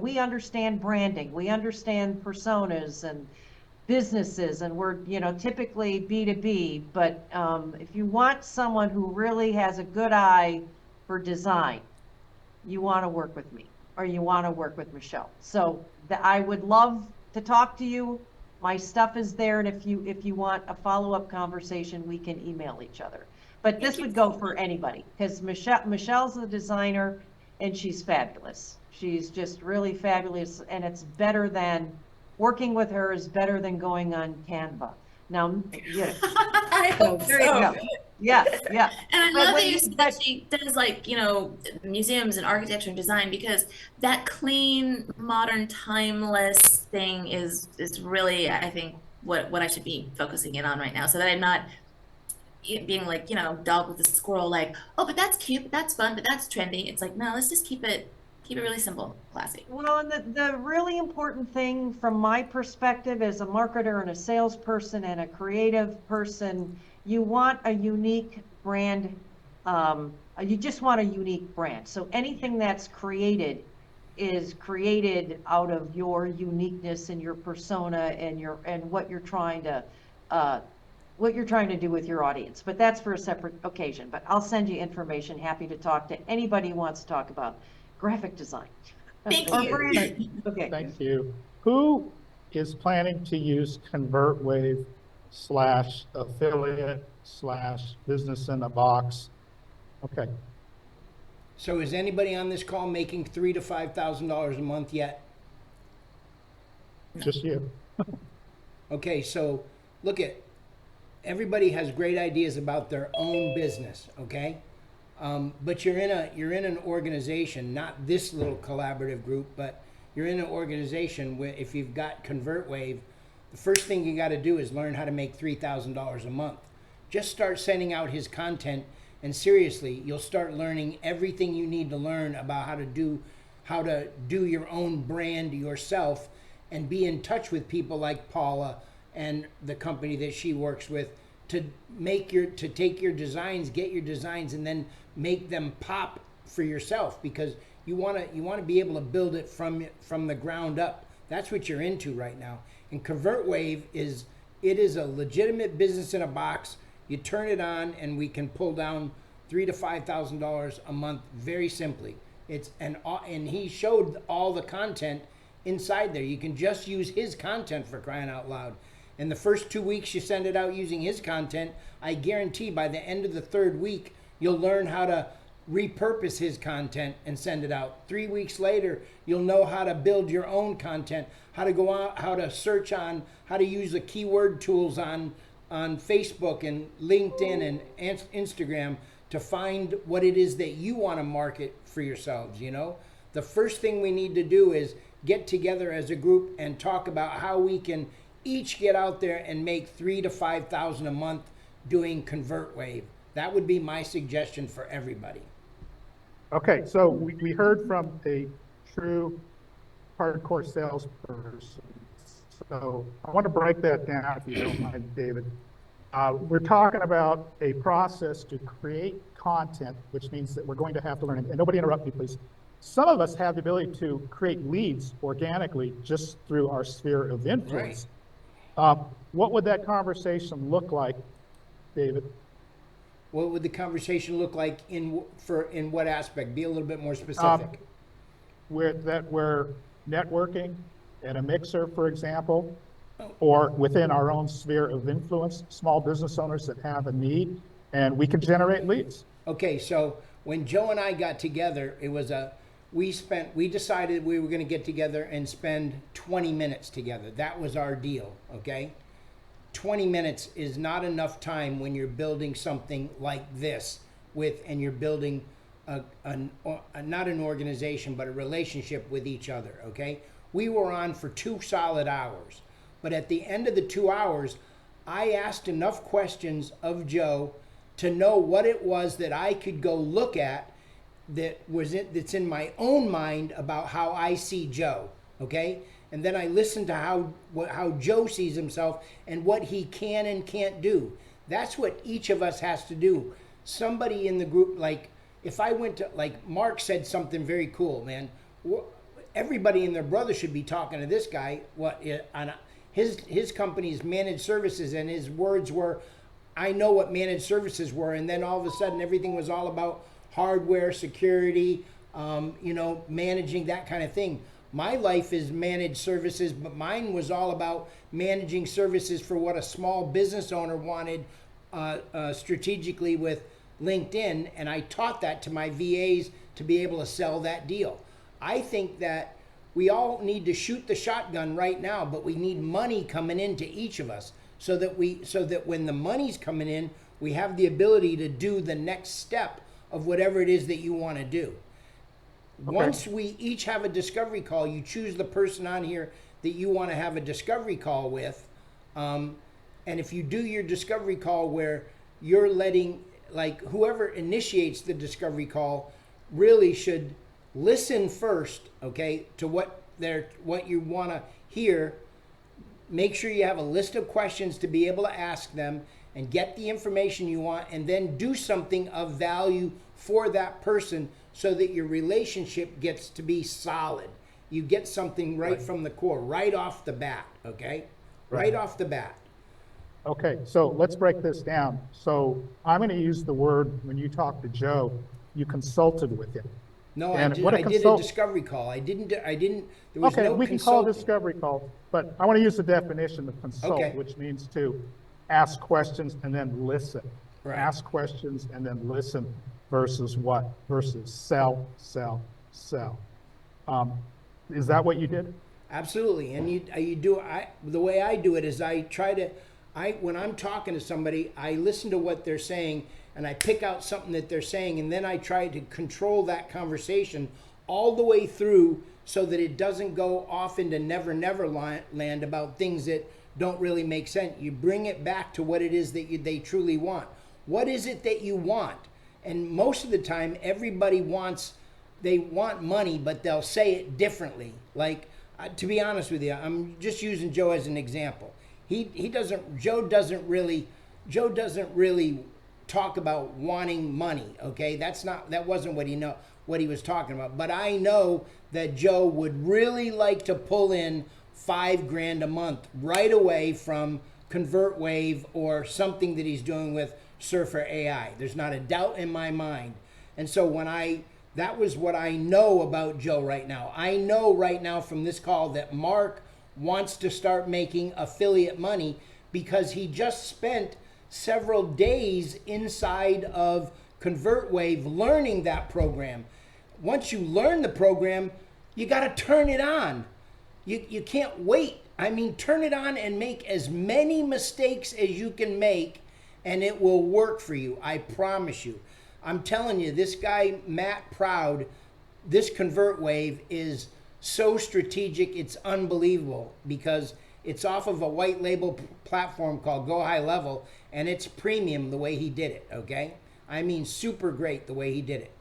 we understand branding, we understand personas and businesses, and we're, typically B2B, but if you want someone who really has a good eye for design, you want to work with me, or you want to work with Michelle. So I would love to talk to you. My stuff is there, and if you want a follow-up conversation, we can email each other. But this would go for anybody, because Michelle's a designer, and she's fabulous. She's just really fabulous, and it's better than working with her is better than going on Canva. Now, yeah. I hope There you go. Yeah. And I But love when that you you- said that she does museums and architecture and design, because that clean, modern, timeless thing is really, I think, what I should be focusing in on right now, so that I'm not being like, dog with a squirrel, like, oh, but that's cute, but that's fun, but that's trendy. It's like, no, let's just keep it really simple, classy. Well, and the really important thing from my perspective as a marketer and a salesperson and a creative person, you want a unique brand. You just want a unique brand. So anything that's created is created out of your uniqueness and your persona and what you're trying to do with your audience. But that's for a separate occasion. But I'll send you information. Happy to talk to anybody who wants to talk about graphic design. Thank Or you. branding. Okay. Thank you. Who is planning to use ConvertWave/affiliate/business in a box? Okay, So is anybody on this call making $3,000 to $5,000 a month yet? just you. Okay, so look everybody has great ideas about their own business, okay? But you're in an organization, not this little collaborative group, but you're in an organization where if you've got ConvertWave, the first thing you got to do is learn how to make $3,000 a month. Just start sending out his content, and seriously, you'll start learning everything you need to learn about how to do your own brand yourself, and be in touch with people like Paula and the company that she works with to take your designs, get your designs, and then make them pop for yourself, because you want to be able to build it from the ground up. That's what you're into right now. And ConvertWave is a legitimate business in a box. You turn it on, and we can pull down $3,000 to $5,000 a month very simply. And he showed all the content inside there. You can just use his content, for crying out loud. And the first 2 weeks you send it out using his content, I guarantee by the end of the third week, you'll learn how to repurpose his content and send it out. 3 weeks later, you'll know how to build your own content, how to go out, how to search on, how to use the keyword tools on Facebook and LinkedIn and Instagram to find what it is that you want to market for yourselves, you know? The first thing we need to do is get together as a group and talk about how we can each get out there and make 3,000 to 5,000 a month doing ConvertWave. That would be my suggestion for everybody. Okay, so we heard from a true hardcore salesperson. So I want to break that down, if you don't mind, David. We're talking about a process to create content, which means that we're going to have to learn, and nobody interrupt me, please. Some of us have the ability to create leads organically just through our sphere of influence. Right. What would that conversation look like, David? What would the conversation look like in what aspect? Be a little bit more specific. We're networking at a mixer, for example, or within our own sphere of influence, small business owners that have a need, and we can generate leads. Okay, so when Joe and I got together, it was we decided we were going to get together and spend 20 minutes together. That was our deal, okay? 20 minutes is not enough time when you're building something like this and you're building not an organization, but a relationship with each other, okay? We were on for 2 solid hours. But at the end of the 2 hours, I asked enough questions of Joe to know what it was that I could go look at that's in my own mind about how I see Joe, okay? And then I listened to how Joe sees himself and what he can and can't do. That's what each of us has to do. Somebody in the group, like if I went to, like Mark said something very cool, man. Everybody and their brother should be talking to this guy. On his company's managed services, and his words were, I know what managed services were, and then all of a sudden everything was all about hardware, security, managing that kind of thing. My life is managed services, but mine was all about managing services for what a small business owner wanted strategically with LinkedIn, and I taught that to my VAs to be able to sell that deal. I think that we all need to shoot the shotgun right now, but we need money coming into each of us so that when the money's coming in, we have the ability to do the next step of whatever it is that you want to do. Okay. Once we each have a discovery call, you choose the person on here that you want to have a discovery call with. And if you do your discovery call where you're letting, like whoever initiates the discovery call really should listen first, okay, to what you want to hear. Make sure you have a list of questions to be able to ask them and get the information you want, and then do something of value for that person so that your relationship gets to be solid. You get something right from the core, right off the bat, okay? Right off the bat. Okay, so let's break this down. So I'm going to use the word, when you talk to Joe, you consulted with him. No, I did a discovery call. There was no we can call it a discovery call, but I want to use the definition of consult, which means to ask questions and then listen. Right. Ask questions and then listen versus what? Versus sell, sell, sell. Is that what you did? Absolutely. And you do. The way I do it is when I'm talking to somebody, I listen to what they're saying and I pick out something that they're saying, and then I try to control that conversation all the way through so that it doesn't go off into never land about things that don't really make sense. You bring it back to what it is that they truly want. What is it that you want? And most of the time, everybody wants money, but they'll say it differently. Like, to be honest with you, I'm just using Joe as an example. Joe doesn't really talk about wanting money, okay? That wasn't what he was talking about. But I know that Joe would really like to pull in $5,000 a month right away from ConvertWave or something that he's doing with Surfer AI. There's not a doubt in my mind. And so that was what I know about Joe right now. I know right now from this call that Mark wants to start making affiliate money because he just spent several days inside of ConvertWave, learning that program. Once you learn the program, you got to turn it on. You can't wait. I mean, turn it on and make as many mistakes as you can make, and it will work for you. I promise you. I'm telling you, this guy, Matt Proud, this ConvertWave is so strategic, it's unbelievable, because it's off of a white label platform called Go High Level, and it's premium the way he did it, okay? I mean, super great the way he did it.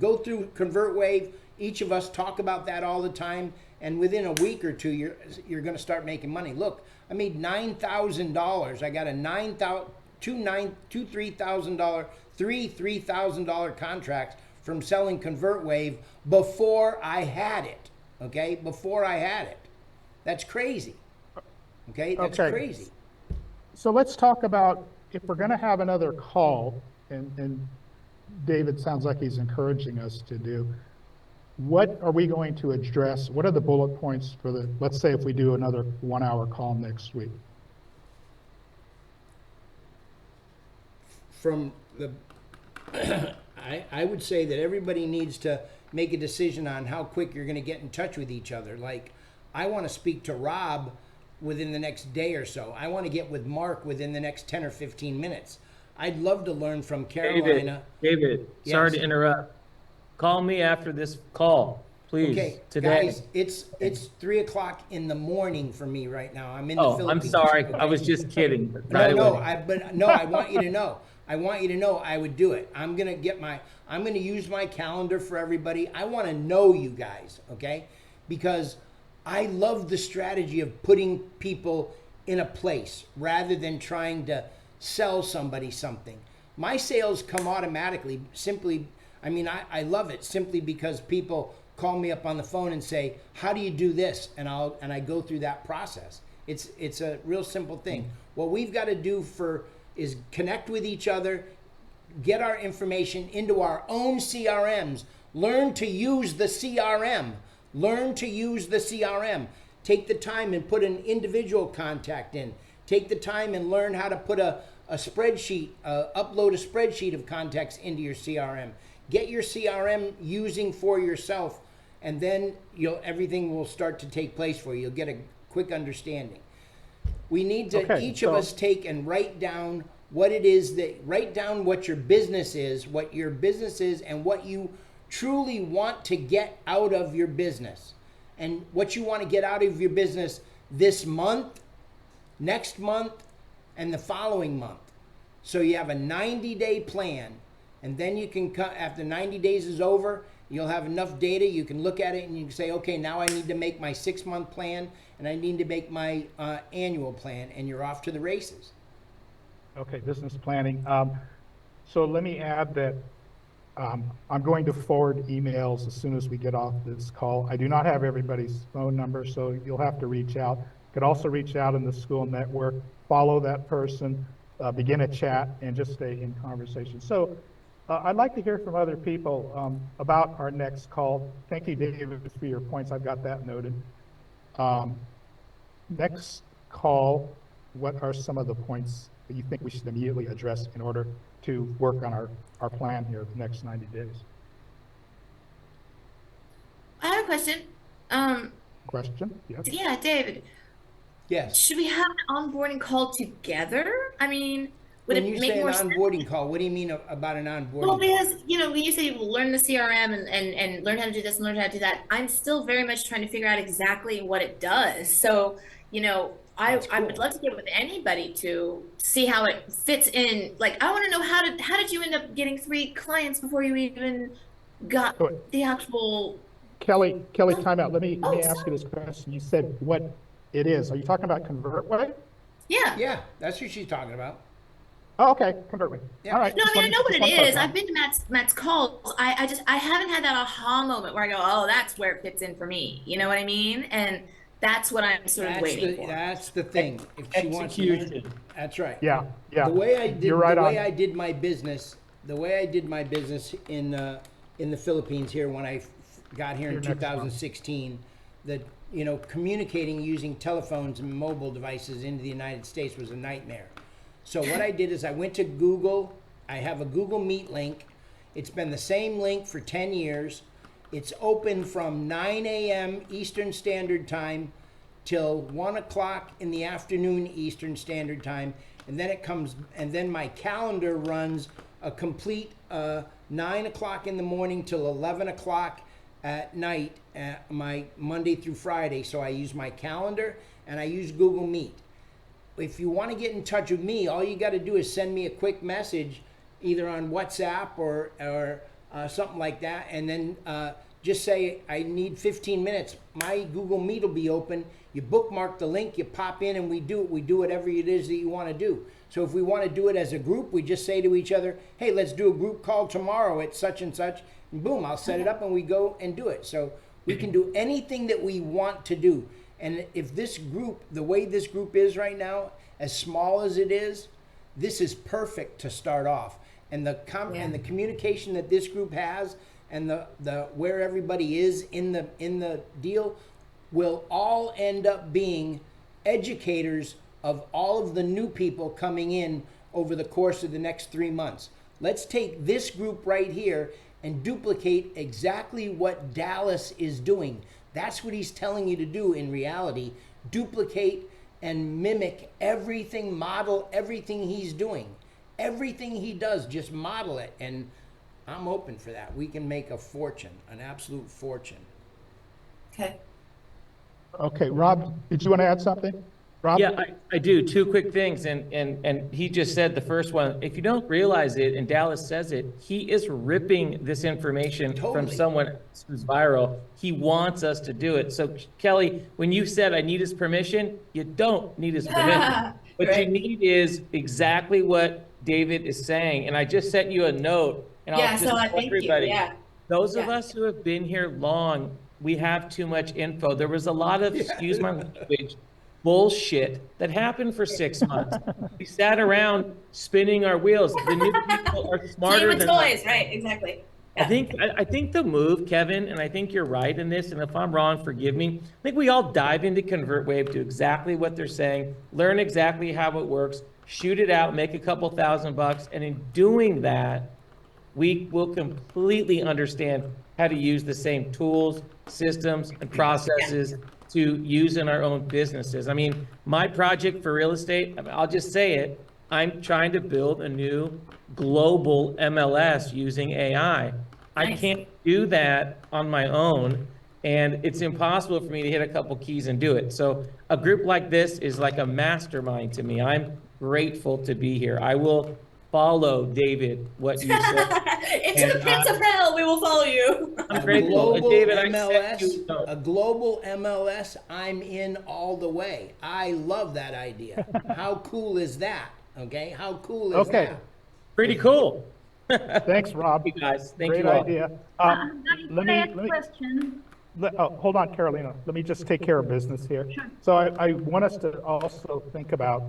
Go through ConvertWave. Each of us talk about that all the time, and within a week or two, you're going to start making money. Look, I made $9,000. I got a two $3,000, three $3,000 contracts from selling ConvertWave before I had it. Okay, before I had it. That's crazy. Okay, that's crazy. So let's talk about, if we're going to have another call, and David sounds like he's encouraging us to do, what are we going to address? What are the bullet points for the, let's say if we do another 1 hour call next week? From the, I would say that everybody needs to make a decision on how quick you're going to get in touch with each other. Like, I want to speak to Rob within the next day or so. I want to get with Mark within the next 10 or 15 minutes. I'd love to learn from Carolina. David, Yes. sorry to interrupt. Call me after this call, please. Okay, today. guys, it's 3 o'clock in the morning for me right now. I'm in the Oh, Philippines. I'm sorry. Okay? I was just kidding. No, Right no, away. I want you to know. I want you to know I would do it. I'm gonna use my calendar for everybody. I want to know you guys, okay? Because I love the strategy of putting people in a place rather than trying to sell somebody something. My sales come automatically simply, I love it simply because people call me up on the phone and say, how do you do this? And I go through that process. It's a real simple thing. What we've got to do is connect with each other, get our information into our own CRMs, learn to use the CRM. Learn to use the CRM. Take the time and put an individual contact in. Take the time and learn how to put a spreadsheet, upload a spreadsheet of contacts into your CRM. Get your CRM using for yourself, and then everything will start to take place for you. You'll get a quick understanding. We need to each of us take and write down what it is write down what your business is, and what you truly want to get out of your business, and what you want to get out of your business this month, next month, and the following month. So you have a 90-day plan, and then you can cut after 90 days is over, you'll have enough data, you can look at it and you can say, okay, now I need to make my 6-month plan, and I need to make my annual plan, and you're off to the races. Okay, business planning. So let me add that I'm going to forward emails as soon as we get off this call. I do not have everybody's phone number, so you'll have to reach out. You could also reach out in the school network, follow that person, begin a chat, and just stay in conversation. So I'd like to hear from other people about our next call. Thank you, David, for your points. I've got that noted. Next call, what are some of the points that you think we should immediately address in order to work on our plan here the next 90 days? I have a question. Question? Yes. Yeah, David, Yes. should we have an onboarding call together? I mean, would When it you make say an more sense? onboarding call, what do you mean about an onboarding Well, call? because, when you say learn the CRM and learn how to do this and learn how to do that, I'm still very much trying to figure out exactly what it does. So, I That's would cool. love to get with anybody to see how it fits in. Like, I want to know how did you end up getting 3 clients before you even got Go ahead. the actual. Kelly, time out. Let me Oh, ask you this question. You said what it is. Are you talking about ConvertWave? Yeah. Yeah, that's what she's talking about. Oh, okay, ConvertWave. Yeah. All right. No, I mean, I know what it is. I've been. been to Matt's calls. I haven't had that aha moment where I go, oh, that's where it fits in for me. You know what I mean? And that's what I'm sort of waiting for. That's the thing. If she wants to learn, Execution. that's right. Yeah. The way I did, You're right the way on. I did my business, in the Philippines here when I got here in Your next one. 2016, that communicating using telephones and mobile devices into the United States was a nightmare. So what I did is I went to Google I have a Google Meet link. It's been the same link for 10 years. It's open from 9 a.m. Eastern Standard Time till 1 o'clock in the afternoon Eastern Standard Time. And then my calendar runs a complete 9 o'clock in the morning till 11 o'clock at night, my Monday through Friday. So I use my calendar and I use Google Meet. If you want to get in touch with me, all you got to do is send me a quick message, either on WhatsApp or something like that, and then just say, I need 15 minutes. My Google Meet will be open. You bookmark the link, you pop in, and we do it. We do whatever it is that you want to do. So if we want to do it as a group, we just say to each other, hey, let's do a group call tomorrow at such and such, and boom, I'll set it up and we go and do it. So we can do anything that we want to do. And if this group, the way this group is right now, as small as it is, this is perfect to start off. And the and the communication that this group has, and the where everybody is in the deal, will all end up being educators of all of the new people coming in over the course of the next 3 months. Let's take this group right here and duplicate exactly what Dallas is doing. That's what he's telling you to do in reality. Duplicate and mimic everything, model everything he's doing. Everything he does, just model it. And I'm open for that. We can make a fortune, an absolute fortune. Okay. Okay, Rob, did you want to add something? Rob? Yeah, I do. Two quick things. And he just said the first one. If you don't realize it, and Dallas says it, he is ripping this information from Totally. someone who's viral. He wants us to do it. So Kelly, when you said I need his permission, you don't need his permission. What you Right. need is exactly what David is saying. And I just sent you a note, and Yeah, I'll just so tell thank you. everybody. Yeah. Those of Yeah. us who have been here long, we have too much info. There was a lot of, excuse my language, bullshit that happened for 6 months. We sat around spinning our wheels. The new people are Playing smarter with than toys, us. right? Exactly. I think the move, Kevin, and I think you're right in this, and if I'm wrong, forgive me. I think we all dive into ConvertWave, do exactly what they're saying, learn exactly how it works, shoot it out, make a couple $1,000, and in doing that, we will completely understand how to use the same tools, systems, and processes to use in our own businesses. I mean, my project for real estate, I'll just say it, I'm trying to build a new global MLS using AI. I Nice. can't do that on my own, and it's impossible for me to hit a couple keys and do it. So a group like this is like a mastermind to me. I'm grateful to be here. I will follow, David, what you said. Into the And, pits of hell, we will follow you. I'm A grateful. global David, I MLS, sent you. a global MLS, I'm in all the way. I love that idea. How cool is that? Okay, how cool is Okay. that? Pretty cool. Thanks, Rob. Thank you, guys. Thank Great you all. idea. Let me, let me, Question. hold on, Carolina. Let me just take care of business here. Sure. So I want us to also think about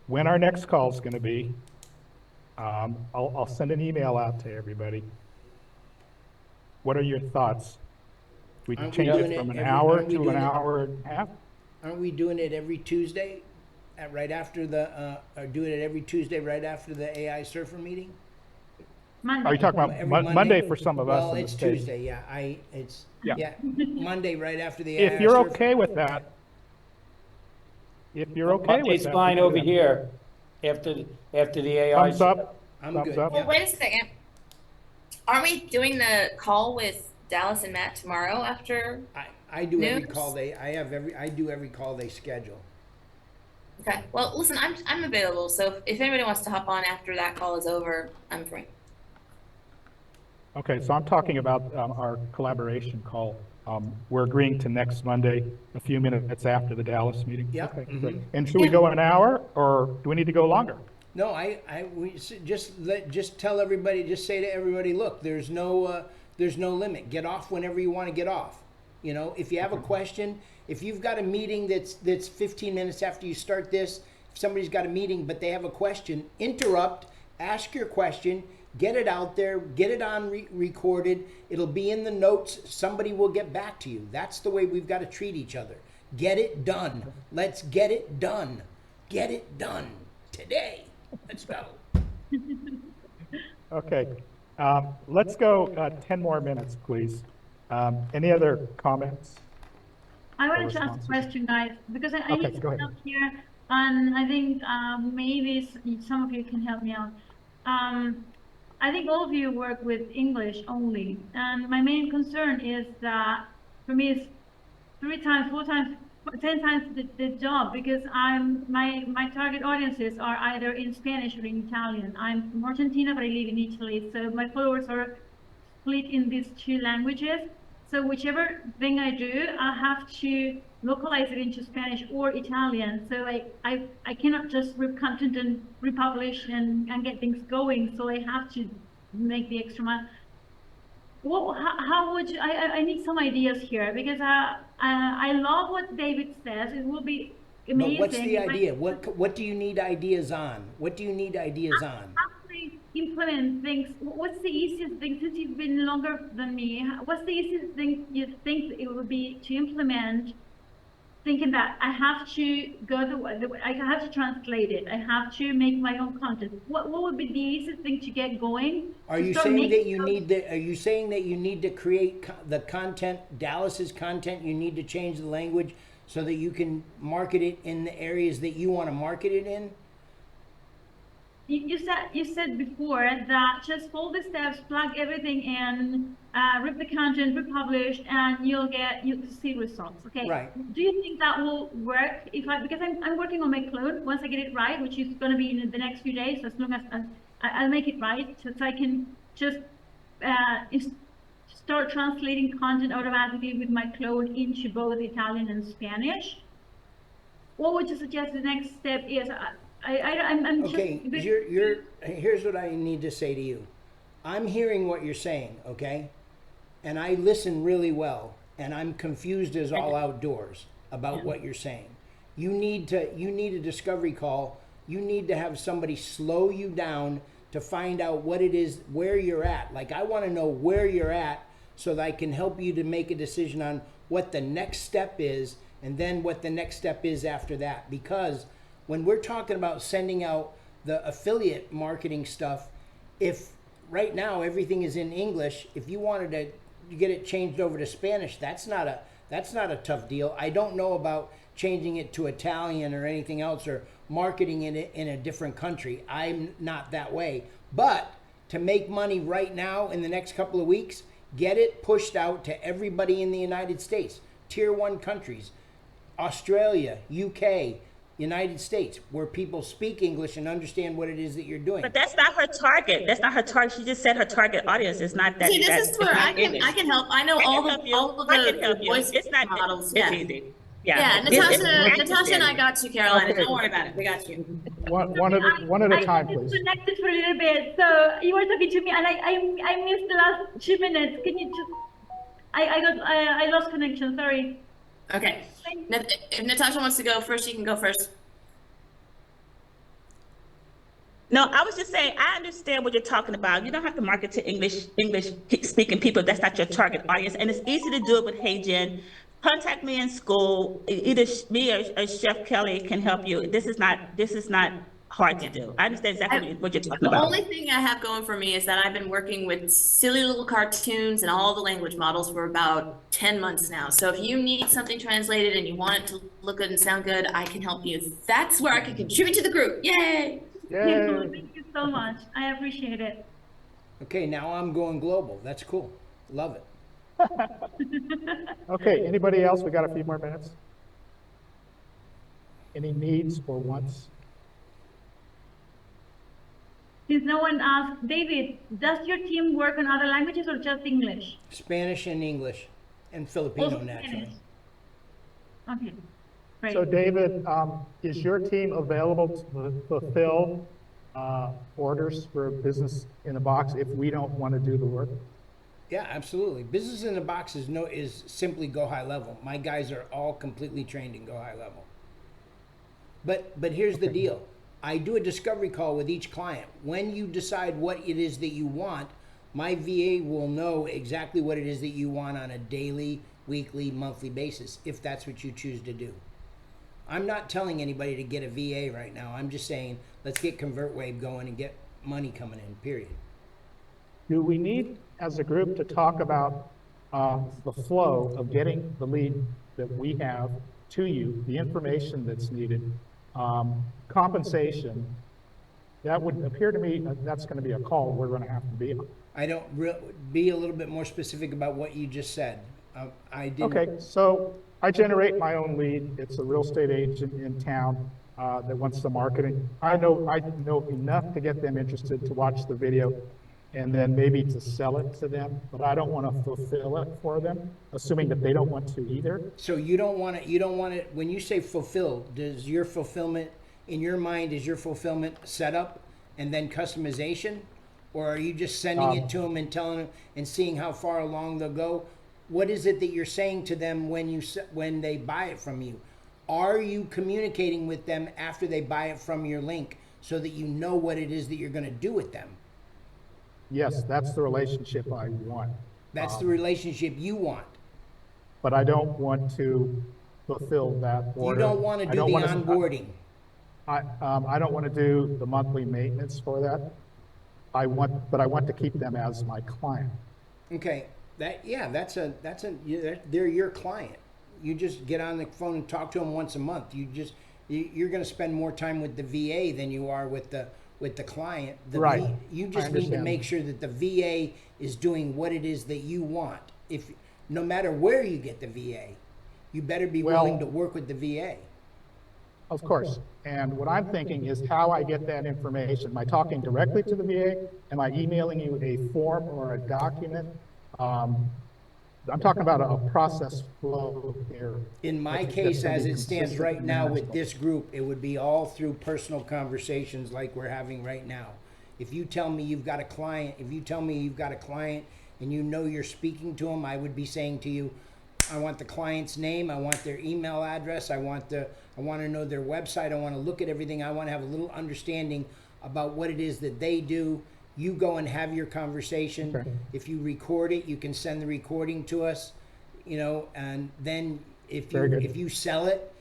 when our next call is going to be. I'll send an email out to everybody. What are your thoughts? We can Aren't we change doing it it from an every- hour aren't we to an doing it- hour and a half? Aren't we doing it every Tuesday? Right after or doing it every Tuesday right after the AI surfer meeting? Monday. Are you talking about Every Monday for some of us Well, in the it's States? Tuesday, yeah. Yeah. Yeah, Monday right after the AI If you're surfer. okay with that, if you're okay with Monday's that. fine we can over do that. here, after the AI. Thumbs up? I'm Thumbs good. up? Well, wait a second. Aren't we doing the call with Dallas and Matt tomorrow after? I do every News? call I do every call they schedule. Okay. Well, listen, I'm available. So if anybody wants to hop on after that call is over, I'm free. Okay, so I'm talking about our collaboration call. We're agreeing to next Monday, a few minutes after the Dallas meeting. Yeah, Okay, mhm. great. And should we go an hour, or do we need to go longer? No, just tell everybody, just say to everybody, look, there's no limit. Get off whenever you want to get off. You know, if you have a question, if you've got a meeting that's 15 minutes after you start this, if somebody's got a meeting but they have a question, interrupt, ask your question, get it out there, get it on recorded. It'll be in the notes. Somebody will get back to you. That's the way we've got to treat each other. Get it done. Let's get it done. Get it done today. Let's go. Okay, let's go 10 more minutes, please. Any other comments? I or wanted to ask a responses? question, guys, because I Okay, need go some ahead. help here, and I think maybe some of you can help me out. I think all of you work with English only, and my main concern is that for me it's 3 times, 4 times, 10 times the job, because my target audiences are either in Spanish or in Italian. I'm from Argentina, but I live in Italy, so my followers are split in these two languages. So whichever thing I do, I have to localize it into Spanish or Italian. So I cannot just rip content and republish and get things going. So I have to make the extra mile. Well, how would you, I need some ideas here, because I love what David says. It will be But what's amazing the if I idea? What do you need ideas on? What do you need ideas on? actually implement things. What's the easiest thing, since you've been longer than me? What's the easiest thing you think it would be to implement? Thinking that I have to go I have to translate it. I have to make my own content. What would be the easiest thing to get going Are to you start saying that making you those? need the, are you saying that you need to create the content, Dallas's content, you need to change the language so that you can market it in the areas that you want to market it in? You said before that just follow the steps, plug everything in, rip the content, republish, and you'll see results. Okay. Right. Do you think that will work if because I'm working on my clone. Once I get it right, which is going to be in the next few days, as long as I'll make it right, so I can just uh, start translating content automatically with my clone into both Italian and Spanish. What would you suggest the next step is? I'm just Okay, a bit. here's what I need to say to you. I'm hearing what you're saying, okay? And I listen really well, and I'm confused as all outdoors about what you're saying. You need a discovery call. You need to have somebody slow you down to find out what it is, where you're at. Like, I want to know where you're at so that I can help you to make a decision on what the next step is, and then what the next step is after that. Because when we're talking about sending out the affiliate marketing stuff, if right now everything is in English, if you wanted to get it changed over to Spanish, that's not a tough deal. I don't know about changing it to Italian or anything else, or marketing it in a different country. I'm not that way. But to make money right now in the next couple of weeks, get it pushed out to everybody in the United States, tier 1 countries, Australia, UK, United States, where people speak English and understand what it is that you're doing. But that's not her target. That's not her target. She just said her target audience is not that. See, this is where I can help. I know I all can help you. all of I can help the you. voice It's not. models. It's Yeah. easy. Yeah, Natasha and I got you, Carolina. Okay. Don't worry about it. We got you. One at a time, I please. disconnected for a little bit, so you were talking to me, and I missed the last 2 minutes. Can you just? I lost connection. Sorry. Okay. If Natasha wants to go first, she can go first. No, I was just saying, I understand what you're talking about. You don't have to market to English speaking people. That's not your target audience. And it's easy to do it with Hey Jen. Contact me in school. Either me or Chef Kelly can help you. This is not hard to do. I understand exactly what you're talking The about. only thing I have going for me is that I've been working with silly little cartoons and all the language models for about 10 months now. So if you need something translated and you want it to look good and sound good, I can help you. That's where I can contribute to the group. Yay! Yay. Thank you so much. I appreciate it. Okay, now I'm going global. That's cool. Love it. Okay, anybody else? We got a few more minutes. Any needs or wants? Since no one asked, David, does your team work on other languages or just English? Spanish and English, and Filipino Also naturally. Spanish. Okay, great. So David, is your team available to fulfill orders for business in a box if we don't want to do the work? Yeah, absolutely. Business in the box is simply go high level. My guys are all completely trained in go high level. But here's the deal. I do a discovery call with each client. When you decide what it is that you want, my VA will know exactly what it is that you want on a daily, weekly, monthly basis, if that's what you choose to do. I'm not telling anybody to get a VA right now. I'm just saying, let's get ConvertWave going and get money coming in, period. Do we need, as a group, to talk about the flow of getting the lead that we have to you, the information that's needed, compensation? That would appear to me that's going to be a call we're going to have to be on. I don't be a little bit more specific about what you just said. I didn't. Okay, so I generate my own lead. It's a real estate agent in town that wants the marketing. I know enough to get them interested to watch the video and then maybe to sell it to them, but I don't want to fulfill it for them, assuming that they don't want to either. So you don't want it, when you say fulfill, does your fulfillment, in your mind, is your fulfillment setup and then customization? Or are you just sending it to them and telling them and seeing how far along they'll go? What is it that you're saying to them when they buy it from you? Are you communicating with them after they buy it from your link so that you know what it is that you're going to do with them? Yes, that's the relationship I want. That's the relationship you want. But I don't want to fulfill that order. You don't want to do the onboarding. I don't want to do the monthly maintenance for that. But I want to keep them as my client. Okay, they're your client. You just get on the phone and talk to them once a month. You're going to spend more time with the VA than you are with the client. Right. You just need to make sure that the VA is doing what it is that you want. No matter where you get the VA, you better be willing to work with the VA. Of course. And what I'm thinking is how I get that information. Am I talking directly to the VA? Am I emailing you a form or a document? I'm talking about a process flow here. In my case, as it stands right now with this group, it would be all through personal conversations like we're having right now. If you tell me you've got a client, and you know you're speaking to them, I would be saying to you, I want the client's name, I want their email address, I want to know their website, I want to look at everything, I want to have a little understanding about what it is that they do. You go and have your conversation. Okay. If you record it, you can send the recording to us, and then if you sell it,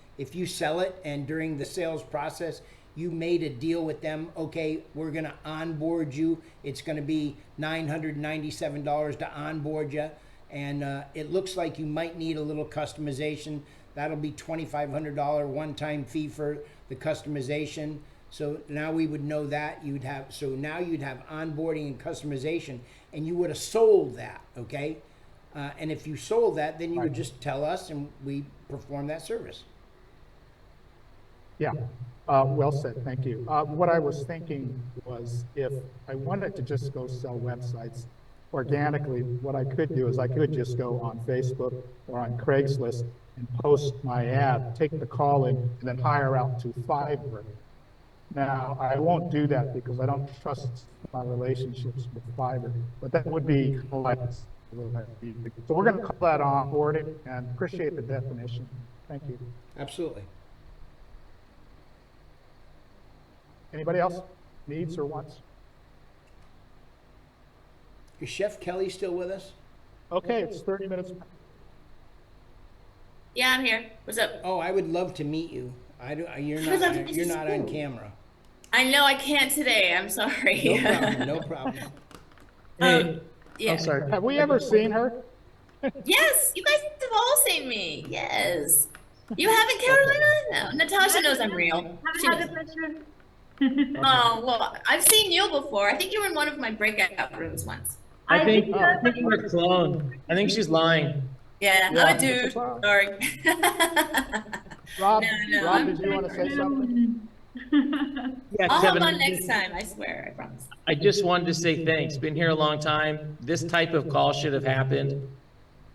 and during the sales process, you made a deal with them, okay, we're going to onboard you. It's going to be $997 to onboard you. And it looks like you might need a little customization. That'll be $2,500 one-time fee for the customization. So now we would know that now you'd have onboarding and customization, and you would have sold that, okay? And if you sold that, then you would just tell us, and we perform that service. Yeah, well said, thank you. What I was thinking was if I wanted to just go sell websites organically, what I could do is I could just go on Facebook or on Craigslist and post my ad, take the call in, and then hire out to Fiverr. Now, I won't do that because I don't trust my relationships with Fiverr, but that would be like, so we're going to call that onboarding and appreciate the definition. Thank you. Absolutely. Anybody else needs or wants? Is Chef Kelly still with us? Okay, it's 30 minutes. Yeah, I'm here. What's up? Oh, I would love to meet you. You're not on camera. I know I can't today. I'm sorry. No problem. No problem. Hey, Yeah. I'm sorry. Have we ever seen her? Yes, you guys have all seen me. Yes. You haven't, Carolina? No. Natasha knows I'm real. She Have had knows. the pleasure. Oh, well, I've seen you before. I think you were in one of my breakout rooms once. I think we're a clone. I think she's lying. Yeah, Yeah, I'm a dude. Sorry. Rob, No, Rob, did you want to say something? Yeah, I'll Kevin, hold on next time. I swear. I promise. I just wanted to say thanks. Been here a long time. This type of call should have happened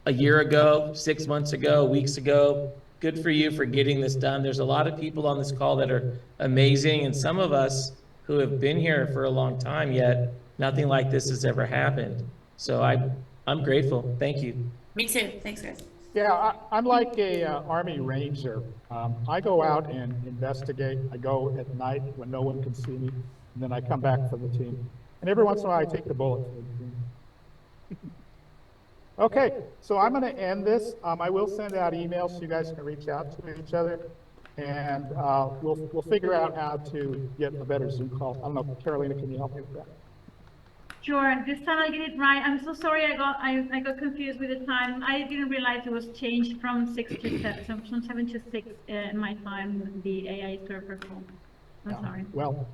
a year ago, 6 months ago, weeks ago. Good for you for getting this done. There's a lot of people on this call that are amazing, and some of us who have been here for a long time, yet nothing like this has ever happened. So I'm grateful. Thank you. Me too. Thanks, guys. Yeah, I'm like a Army Ranger. I go out and investigate. I go at night when no one can see me, and then I come back for the team. And every once in a while, I take the bullet for the team. Okay, so I'm going to end this. I will send out emails so you guys can reach out to each other. And we'll figure out how to get a better Zoom call. I don't know, Carolina, can you help me with that? Sure, this time I'll get it right. I'm so sorry I got confused with the time. I didn't realize it was changed from 6 to 7, so from 7 to 6 my time, the AI server call. I'm Yeah, sorry. well,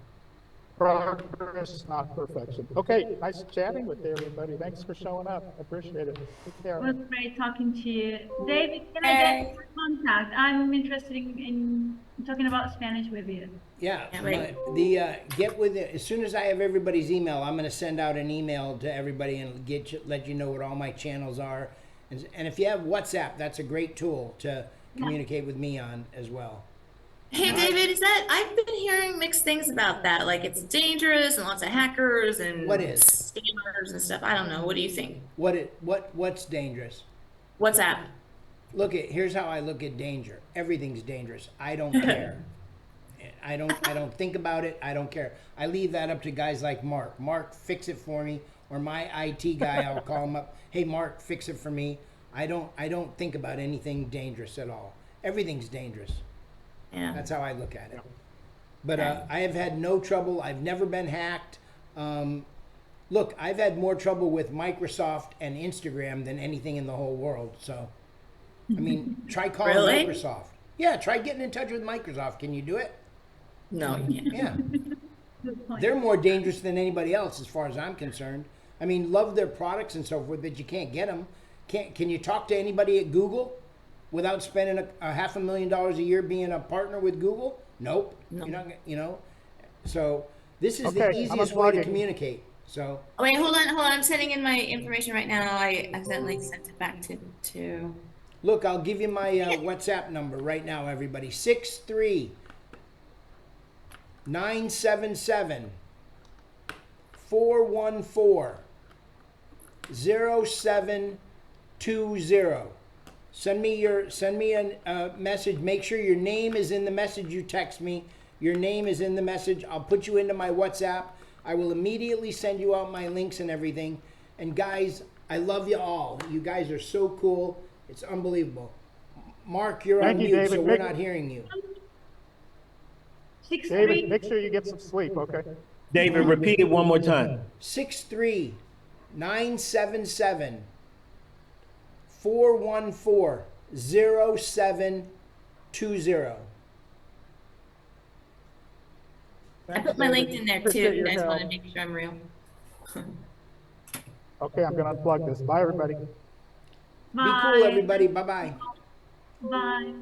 progress, not perfection. Okay, nice chatting with everybody. Thanks for showing up. I appreciate it. Take care. It was great talking to you. David, can I get Hey. your contact? I'm interested in talking about Spanish with you. Yeah, Yeah, right. get with it as soon as I have everybody's email. I'm going to send out an email to everybody and let you know what all my channels are. And if you have WhatsApp, that's a great tool to communicate with me on as well. Hey, David, is that I've been hearing mixed things about that. Like it's dangerous and lots of hackers and What is? scammers and stuff. I don't know. What do you think? What's dangerous? WhatsApp. Here's how I look at danger. Everything's dangerous. I don't care. I don't think about it. I don't care. I leave that up to guys like Mark. Mark, fix it for me. Or my IT guy, I'll call him up. Hey, Mark, fix it for me. I don't think about anything dangerous at all. Everything's dangerous. Yeah. That's how I look at it. But I have had no trouble. I've never been hacked. Look, I've had more trouble with Microsoft and Instagram than anything in the whole world. So, I mean, try calling Really? Microsoft. Yeah, try getting in touch with Microsoft. Can you do it? No, you can't. Yeah. Good point. They're more dangerous than anybody else as far as I'm concerned. I mean, love their products and so forth, but you can't get them. Can you talk to anybody at Google without spending a $500,000 a year being a partner with Google? Nope. No. You're not, so this is Okay, the I'm easiest way to unplugging. communicate. So, Oh, wait, hold on. I'm sending in my information right now. I accidentally sent it back to. look, I'll give you my WhatsApp number right now, everybody. 63 977 414 0720. Send me a message. Make sure your name is in the message you text me. Your name is in the message. I'll put you into my WhatsApp. I will immediately send you out my links and everything. And guys, I love you all. You guys are so cool. It's unbelievable. Mark, you're Thank on you, mute, David. so we're not hearing you. 6 David, 3. make sure you get some sleep, okay? David, repeat it one more time. 63 977 414 0720. I put my link in there too. Appreciate If you your guys want to help. make sure I'm real. Okay, I'm gonna unplug this. Bye, everybody. Be Bye. cool, everybody. Bye bye. Bye.